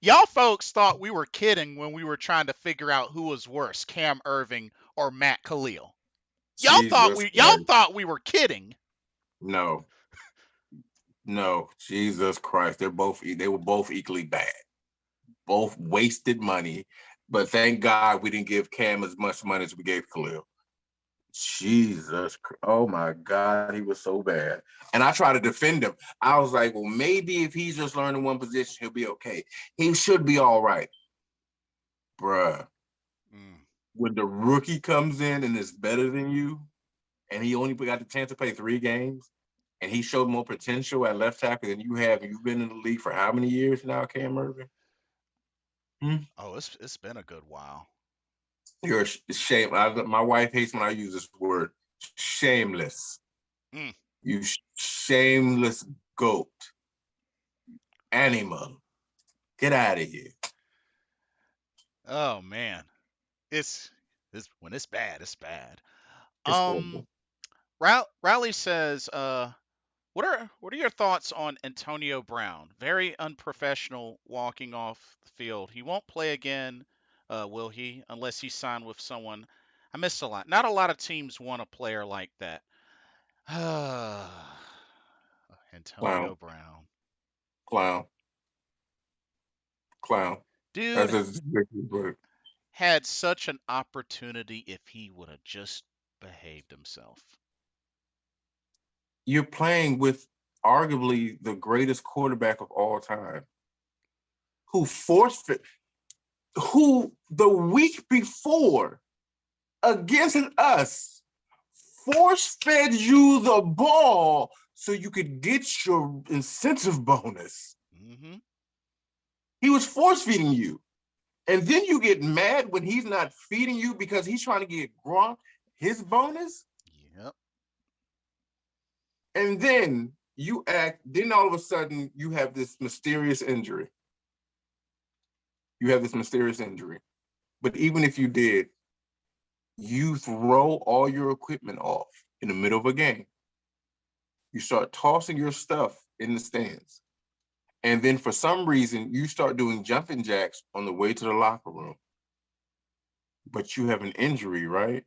y'all folks thought we were kidding when we were trying to figure out who was worse, Cam Irving or Matt Khalil. Y'all thought we were kidding. No, Jesus Christ. They were both equally bad. Both wasted money, but thank God we didn't give Cam as much money as we gave Khalil. Jesus, oh my God, he was so bad. And I try to defend him. I was like, well, maybe if he's just learning one position, he'll be okay. He should be all right. Bruh. When the rookie comes in and is better than you, and he only got the chance to play 3 games, and he showed more potential at left tackle than you have, and you've been in the league for how many years now, Cam Irvin? Oh, it's been a good while. You're a shame. My wife hates when I use this word. Shameless. You shameless goat. Animal. Get out of here. Oh man. It's when it's bad, it's bad. It's Um, horrible. Rowley says, what are your thoughts on Antonio Brown? Very unprofessional walking off the field. He won't play again, will he? Unless he signed with someone. I missed a lot. Not a lot of teams want a player like that. Clown, Antonio Brown. clown, clown. That's Dude just ridiculous. had such an opportunity if he would have just behaved himself. You're playing with arguably the greatest quarterback of all time, who forced it, who the week before against us force fed you the ball so you could get your incentive bonus. Hmm. He was force feeding you. And then you get mad when he's not feeding you because he's trying to get Gronk his bonus. Yep. And then all of a sudden you have this mysterious injury. You have this mysterious injury. But even if you did, you throw all your equipment off in the middle of a game. You start tossing your stuff in the stands. And then for some reason, you start doing jumping jacks on the way to the locker room. But you have an injury, right?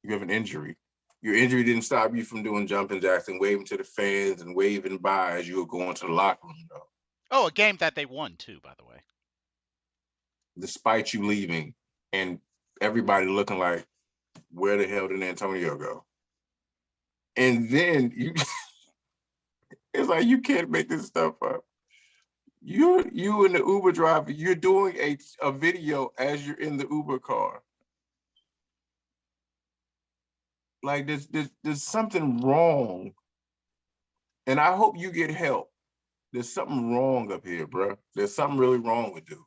You have an injury. Your injury didn't stop you from doing jumping jacks and waving to the fans and waving by as you were going to the locker room, though, Oh, a game that they won too, by the way. despite you leaving and everybody looking like, where the hell did Antonio go? And then it's like, you can't make this stuff up. You and the Uber driver, you're doing a video as you're in the Uber car. Like there's something wrong. And I hope you get help. There's something wrong up here, bro. There's something really wrong with dude.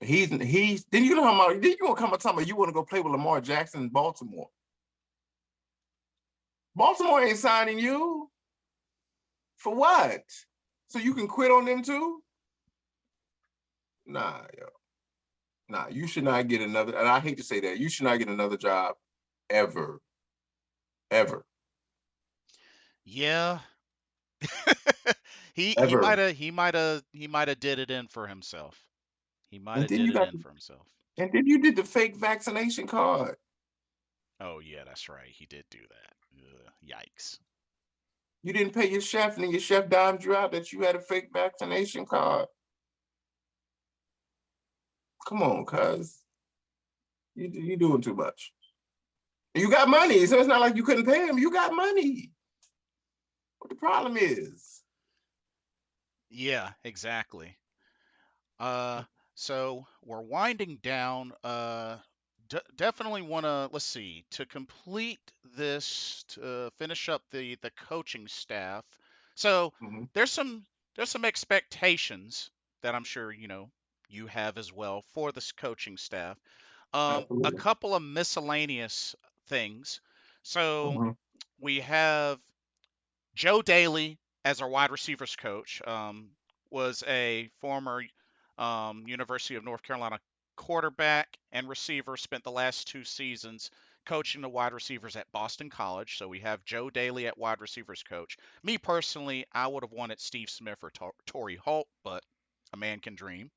He's then you know how much then you gonna come and tell me you want to go play with Lamar Jackson in Baltimore. Baltimore ain't signing you. For what? So you can quit on them too? Nah, yo. Nah, you should not get another, and I hate to say that, you should not get another job ever. Ever. Yeah. he Ever. might have he might have did it in for himself. He might And have then did you it got in for himself. and then you did the fake vaccination card. Oh yeah, that's right. He did do that. Ugh, yikes. You didn't pay your chef, and then your chef dimed you out that you had a fake vaccination card. Come on, cuz. You doing too much. You got money, so it's not like you couldn't pay him. You got money. What the problem is? Yeah, exactly. Uh, so we're winding down. Definitely want to let's see to complete this to finish up the coaching staff. So Mhm. there's some there's some expectations that I'm sure you have as well for this coaching staff. A Absolutely. couple of miscellaneous things. So Mhm. we have Joe Daly as our wide receivers coach. Was a former University of North Carolina quarterback and receiver. Spent the last 2 seasons coaching the wide receivers at Boston College. So we have Joe Daly at wide receivers coach. Me personally, I would have wanted Steve Smith or Torrey Holt, but a man can dream.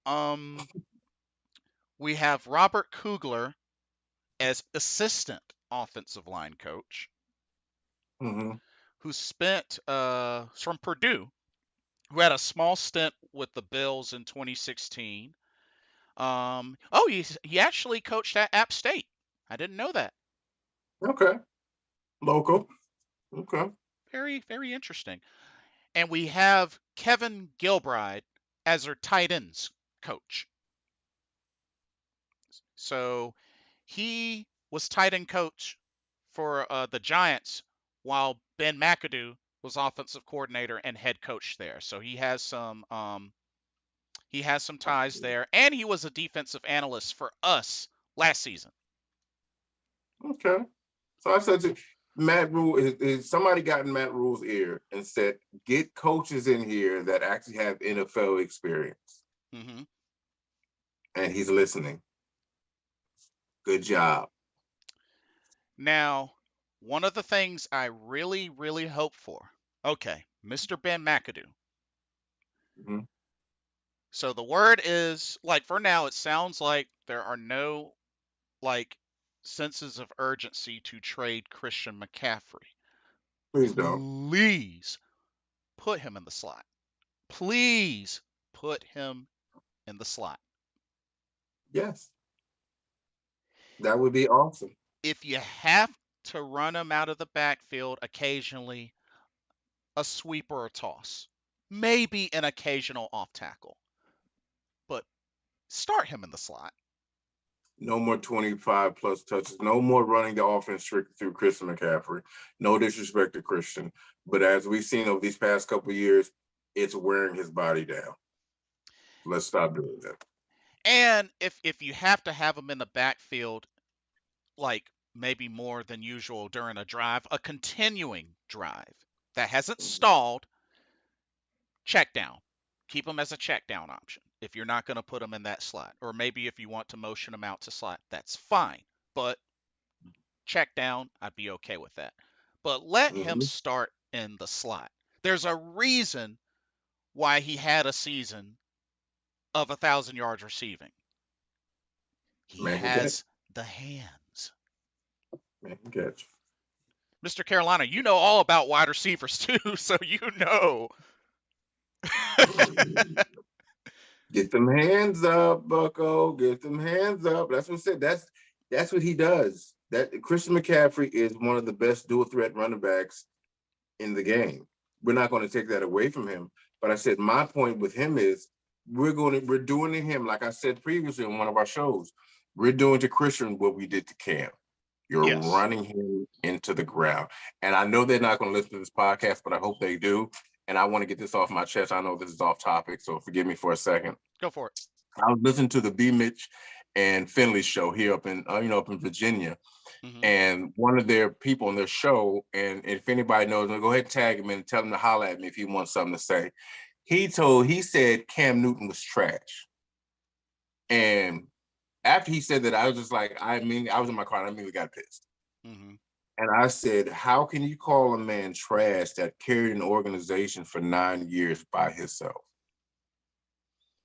Um, we have Robert Coogler as assistant offensive line coach, Mhm. who spent from Purdue, who had a small stint with the Bills in 2016. He actually coached at App State. I didn't know that. Okay. Local. Okay. Very, very interesting. And we have Kevin Gilbride as our tight ends coach. So he was tight end coach for the Giants while Ben McAdoo was offensive coordinator and head coach there. So he has some ties there, and he was a defensive analyst for us last season. Okay. So I said to Matt Rule is somebody got in Matt Rule's ear and said, get coaches in here that actually have NFL experience. Hmm. And he's listening. Good job. Now, one of the things I really, really hope for. Okay, Mr. Ben McAdoo. Mhm. So the word is like for now, it sounds like there are no like senses of urgency to trade Christian McCaffrey. Please don't. Please put him in the slot. Please put him in the slot. Yes, that would be awesome. If you have to run him out of the backfield occasionally, a sweep or a toss, maybe an occasional off tackle, but start him in the slot. No more 25 plus touches. No more running the offense strictly through Christian McCaffrey. No disrespect to Christian, but as we've seen over these past couple of years, it's wearing his body down. Let's stop doing that. And if you have to have him in the backfield, like maybe more than usual during a drive, a continuing drive that hasn't stalled, check down. Keep him as a check down option if you're not going to put him in that slot. Or maybe if you want to motion him out to slot, that's fine. But check down, I'd be okay with that. But let him Mm-hmm. start in the slot. There's a reason why he had a season of 1,000 yards receiving. He Man can catch. has the hands. Man can catch. Mr. Carolina, you know all about wide receivers too, so you know. Get them hands up, Bucko. Get them hands up. That's what I said. That's what he does. That Christian McCaffrey is one of the best dual threat running backs in the game. We're not going to take that away from him. But I said my point with him is we're doing to him, like I said previously in one of our shows, we're doing to Christian what we did to Cam. You're Yes. running him into the ground. And I know they're not going to listen to this podcast, but I hope they do. And I want to get this off my chest. I know this is off topic, so forgive me for a second. Go for it. I was listening to the B. Mitch and Finley show here up in up in Virginia, Hmm. and one of their people on their show, and if anybody knows, go ahead and tag him and tell him to holler at me if he wants something to say. He said Cam Newton was trash, and after he said that, I was just like, I was in my car and I immediately got pissed. Hmm. And I said, how can you call a man trash that carried an organization for 9 years by himself?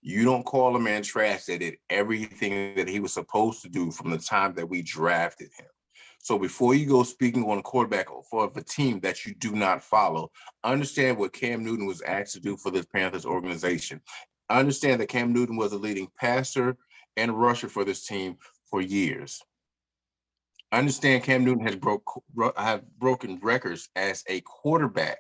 You don't call a man trash that did everything that he was supposed to do from the time that we drafted him. So before you go speaking on a quarterback for a team that you do not follow, understand what Cam Newton was asked to do for this Panthers organization. Understand that Cam Newton was a leading passer and rusher for this team for years. Understand Cam Newton have broken records as a quarterback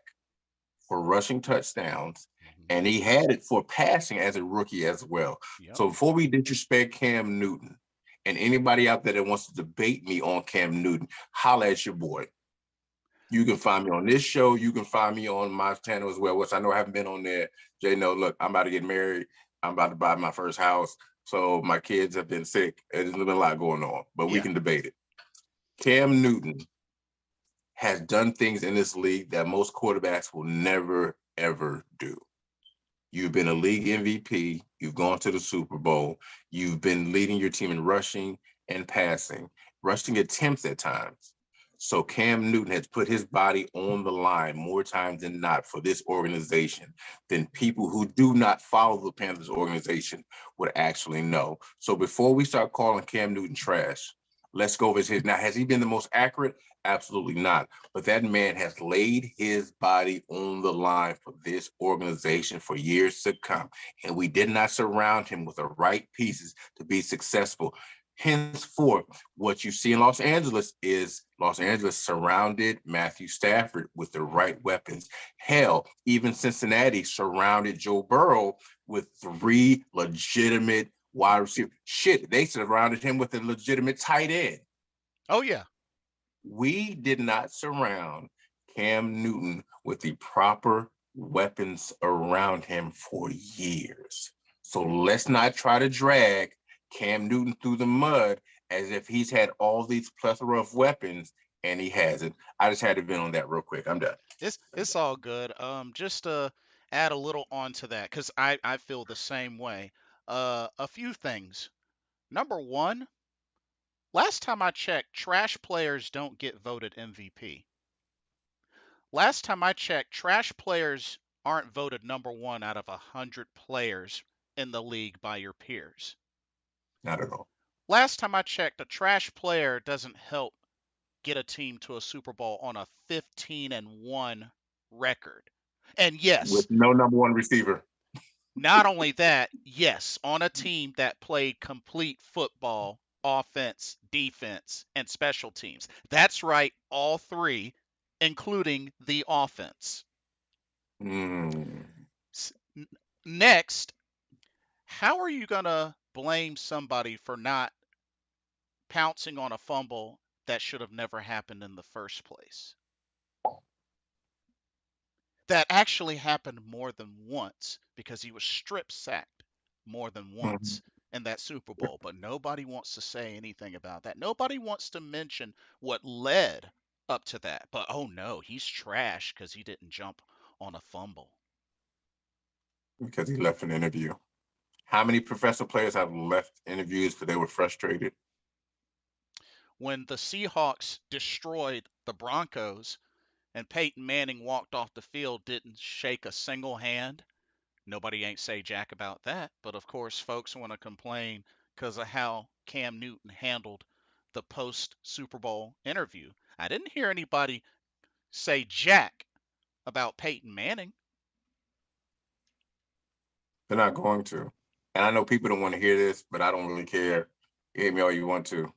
for rushing touchdowns, Hmm. and he had it for passing as a rookie as well. Yep. So before we disrespect Cam Newton, and anybody out there that wants to debate me on Cam Newton, holla at your boy. You can find me on this show. You can find me on my channel as well, which I know I haven't been on there. Jay, no, look, I'm about to get married. I'm about to buy my first house. So my kids have been sick. There's been a lot going on, but we Yeah. can debate it. Cam Newton has done things in this league that most quarterbacks will never, ever do. You've been a league MVP. You've gone to the Super Bowl. You've been leading your team in rushing and passing, rushing attempts at times. So Cam Newton has put his body on the line more times than not for this organization than people who do not follow the Panthers organization would actually know. So before we start calling Cam Newton trash, let's go over his. Now, has he been the most accurate? Absolutely not. But that man has laid his body on the line for this organization for years to come. And we did not surround him with the right pieces to be successful. Henceforth, what you see in Los Angeles is Los Angeles surrounded Matthew Stafford with the right weapons. Hell, even Cincinnati surrounded Joe Burrow with three legitimate wide receivers. Shit, they surrounded him with a legitimate tight end. Oh yeah. We did not surround Cam Newton with the proper weapons around him for years. So let's not try to drag Cam Newton through the mud as if he's had all these plethora of weapons and he hasn't. I just had to vent on that real quick. I'm done. It's all good. Just to add a little on to that, because I feel the same way. A few things. Number one, Last time I checked, trash players don't get voted MVP. Last time I checked, trash players aren't voted number one out of 100 players in the league by your peers. Not at all. Last time I checked, a trash player doesn't help get a team to a Super Bowl on a 15-1 record. And With yes, no number one receiver. not only that, yes, on a team that played complete football, offense, defense, and special teams. That's right, all three, including the offense. Mm. Next, how are you going to blame somebody for not pouncing on a fumble that should have never happened in the first place? That actually happened more than once because he was strip sacked more than Mhm. once in that Super Bowl. But nobody wants to say anything about that. Nobody wants to mention what led up to that. But oh no, he's trash because he didn't jump on a fumble. Because he left an interview. How many professional players have left interviews because they were frustrated? When the Seahawks destroyed the Broncos and Peyton Manning walked off the field, didn't shake a single hand. Nobody ain't say jack about that. But of course, folks want to complain because of how Cam Newton handled the post Super Bowl interview. I didn't hear anybody say jack about Peyton Manning. They're not going to. And I know people don't want to hear this, but I don't really care. You hit me all you want to.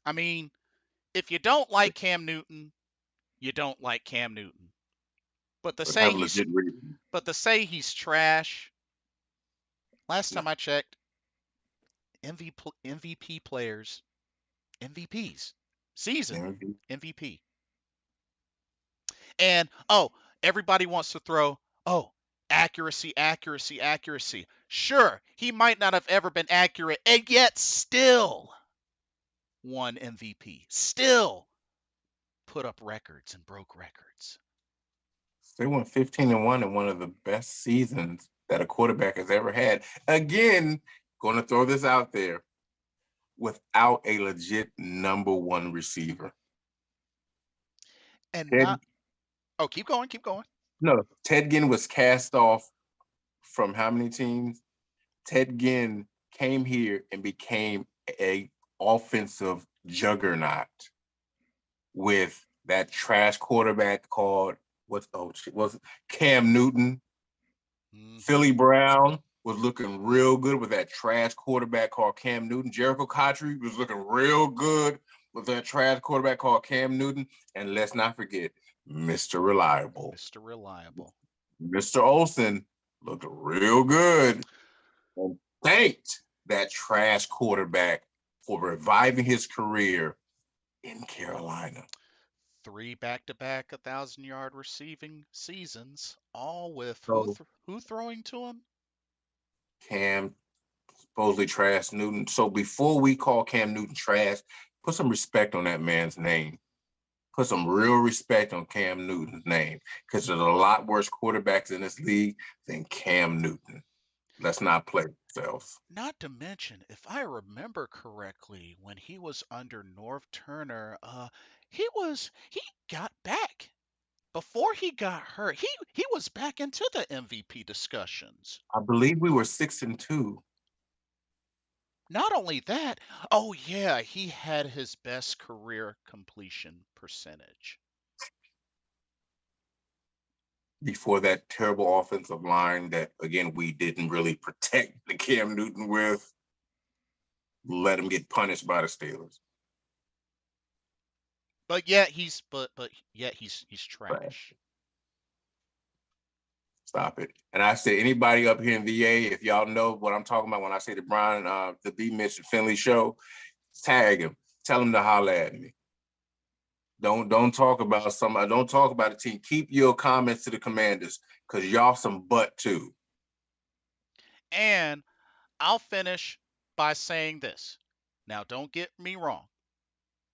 I mean, if you don't like Cam Newton, you don't like Cam Newton. But to But say have a he's legit reason. but to say he's trash, last Yeah. time I checked, MVP players, MVPs, season MVP. MVP. And oh, everybody wants to throw, oh, accuracy, accuracy, accuracy. Sure, he might not have ever been accurate, and yet still won MVP. Still put up records and broke records. They went 15-1 in one of the best seasons that a quarterback has ever had. Again, going to throw this out there without a legit number one receiver. And Ted, not, oh, keep going, keep going. no, Ted Ginn was cast off from how many teams? Ted Ginn came here and became a offensive juggernaut with that trash quarterback called was Cam Newton. Mm-hmm. Philly Brown was looking real good with that trash quarterback called Cam Newton. Jericho Cotchery was looking real good with that trash quarterback called Cam Newton. And let's not forget Mr. Reliable. Mr. Reliable. Mr. Olsen looked real good and thanked that trash quarterback for reviving his career in Carolina. 3 back-to-back 1,000-yard receiving seasons, all with So who throwing to him? Cam supposedly trash Newton. So before we call Cam Newton trash, put some respect on that man's name. Put some real respect on Cam Newton's name because there's a lot worse quarterbacks in this league than Cam Newton. Let's not play ourselves. Not to mention, if I remember correctly, when he was under Norv Turner, he got back before he got hurt. He was back into the MVP discussions. I believe we were 6-2 Not only that, oh yeah, he had his best career completion percentage. before that terrible offensive line that, again, we didn't really protect the Cam Newton with. Let him get punished by the Steelers. But yet he's Right. trash. Stop it. And I say, anybody up here in VA, if y'all know what I'm talking about when I say the B. Mitch Finley show, tag him. Tell him to holler at me. Don't talk about somebody. Don't talk about a team. Keep your comments to the Commanders because y'all some butt too. And I'll finish by saying this. Now, don't get me wrong.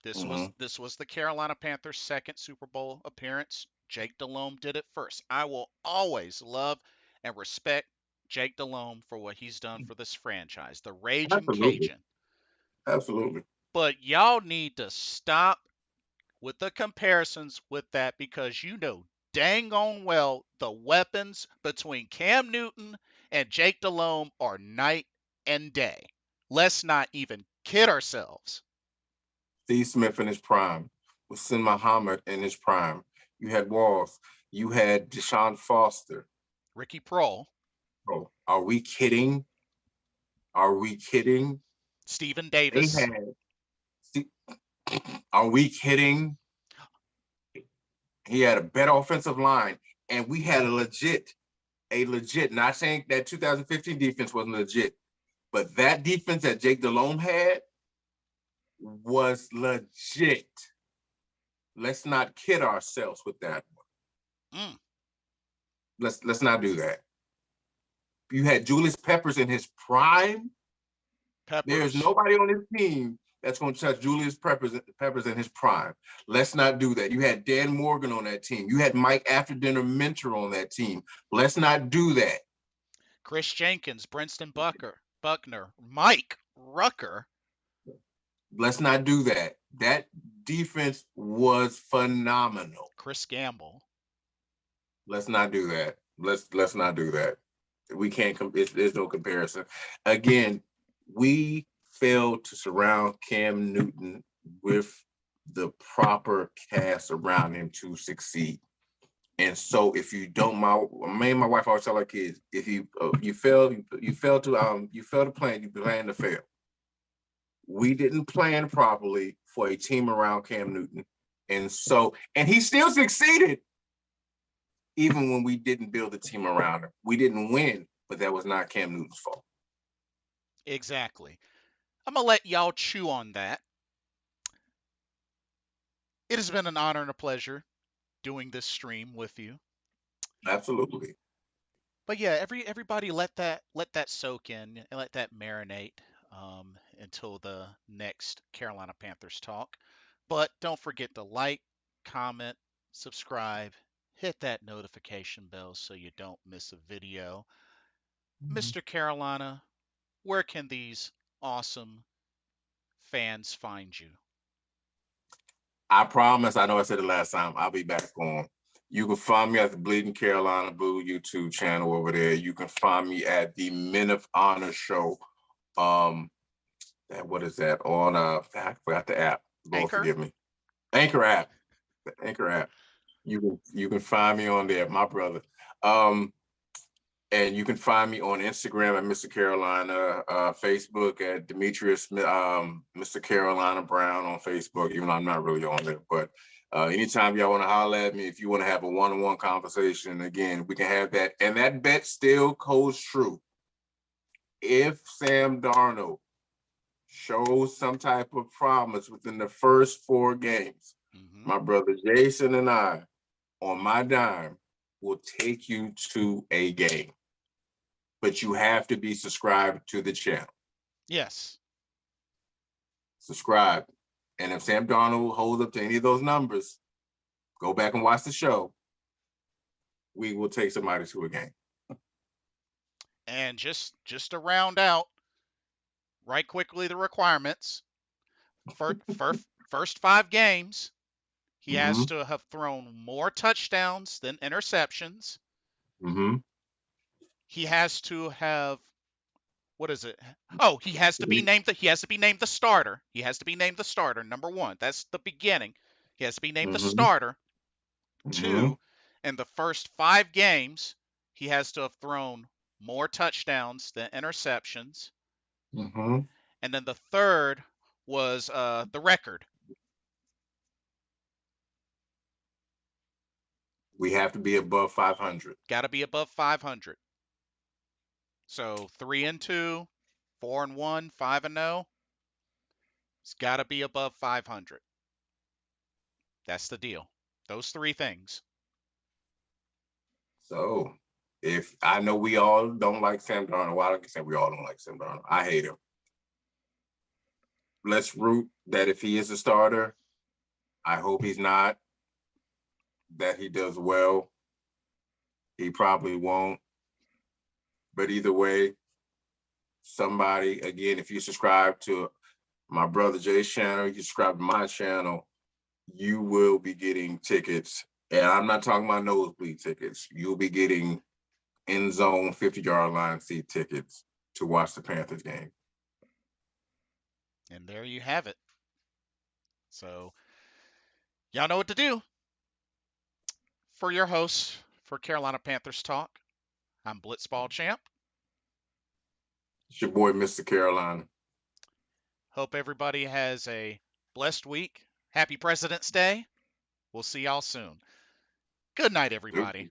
This was Mm-hmm. this was the Carolina Panthers' second Super Bowl appearance. Jake Delhomme did it first. I will always love and respect Jake Delhomme for what he's done for this franchise, the Raging Absolutely. Cajun. Absolutely. But y'all need to stop with the comparisons with that, because you know dang on well the weapons between Cam Newton and Jake Delhomme are night and day. Let's not even kid ourselves. Steve Smith in his prime, Hussein Muhammad in his prime. You had Walls. You had Deshaun Foster. Ricky Prohl, Oh, are we kidding? Are we kidding? Stephen They Davis, had. Are we kidding? He had a better offensive line, and we had a legit. Not saying that 2015 defense wasn't legit, but that defense that Jake Delhomme had was legit. Let's not kid ourselves with that one. mm, Let's not do that. You had Julius Peppers in his prime. There's Peppers, nobody on this team that's going to touch Julius Peppers in his prime. Let's not do that. You had Dan Morgan on that team. You had Mike After Dinner Mentor on that team. Let's not do that. Chris Jenkins, Buckner, Mike Rucker. Let's not do that. That defense was phenomenal. Chris Gamble. Let's not do that. Let's not do that. We can't. There's no comparison. Again, we failed to surround Cam Newton with the proper cast around him to succeed. And so, if you don't, me and my wife always tell our kids, if you fail to plan, you plan to fail. We didn't plan properly for a team around Cam Newton, and he still succeeded. Even when we didn't build a team around him, we didn't win, but that was not Cam Newton's fault. Exactly. I'm going to let y'all chew on that. It has been an honor and a pleasure doing this stream with you. Absolutely. But yeah, everybody let that soak in and let that marinate until the next Carolina Panthers talk. But don't forget to like, comment, subscribe, hit that notification bell so you don't miss a video. Mr. Carolina, where can these awesome fans find you? I promise. I know I said it last time. I'll be back on. You can find me at the Bleeding Carolina Blue YouTube channel over there. You can find me at the Men of Honor show. What is that on? I forgot the app. Lord Anchor? forgive me. Anchor app. The Anchor app. You can find me on there, my brother. And you can find me on Instagram at MrCarolina, Facebook at Demetrius, Mr. Carolina Brown on Facebook, even though I'm not really on there. But anytime y'all want to holler at me, if you want to have a one-on-one conversation, again, we can have that. And that bet still holds true. If Sam Darnold shows some type of promise within the first 4 games, my brother Jason and I, on my dime, will take you to a game. But you have to be subscribed to the channel. Yes. Subscribe. And if Sam Darnold holds up to any of those numbers, go back and watch the show. We will take somebody to a game. And just to round out, right quickly, the requirements. First 5 games, he has to have thrown more touchdowns than interceptions. He has to have, what is it? Oh, he has to be named the starter. He has to be named the starter, number 1. That's the beginning. He has to be named the starter. 2, in the first 5 games, he has to have thrown more touchdowns than interceptions. And then the third was the record. We have to be above 500. Got to be above 500. So 3-2, 4-1, 5-0. It's got to be above 500. That's the deal. Those 3 things. So, if I know we all don't like Sam Darnold, well, I don't say we all don't like Sam Darnold. I hate him. Let's root that if he is a starter, I hope he's not, that he does well. He probably won't. But either way, somebody, again, if you subscribe to my brother Jay's channel, you subscribe to my channel, you will be getting tickets. And I'm not talking about nosebleed tickets. You'll be getting end zone 50-yard line seat tickets to watch the Panthers game. And there you have it. So, y'all know what to do. For your host for Carolina Panthers Talk, I'm Blitzball Champ. It's your boy, MrCarolina. Hope everybody has a blessed week. Happy President's Day. We'll see y'all soon. Good night, everybody.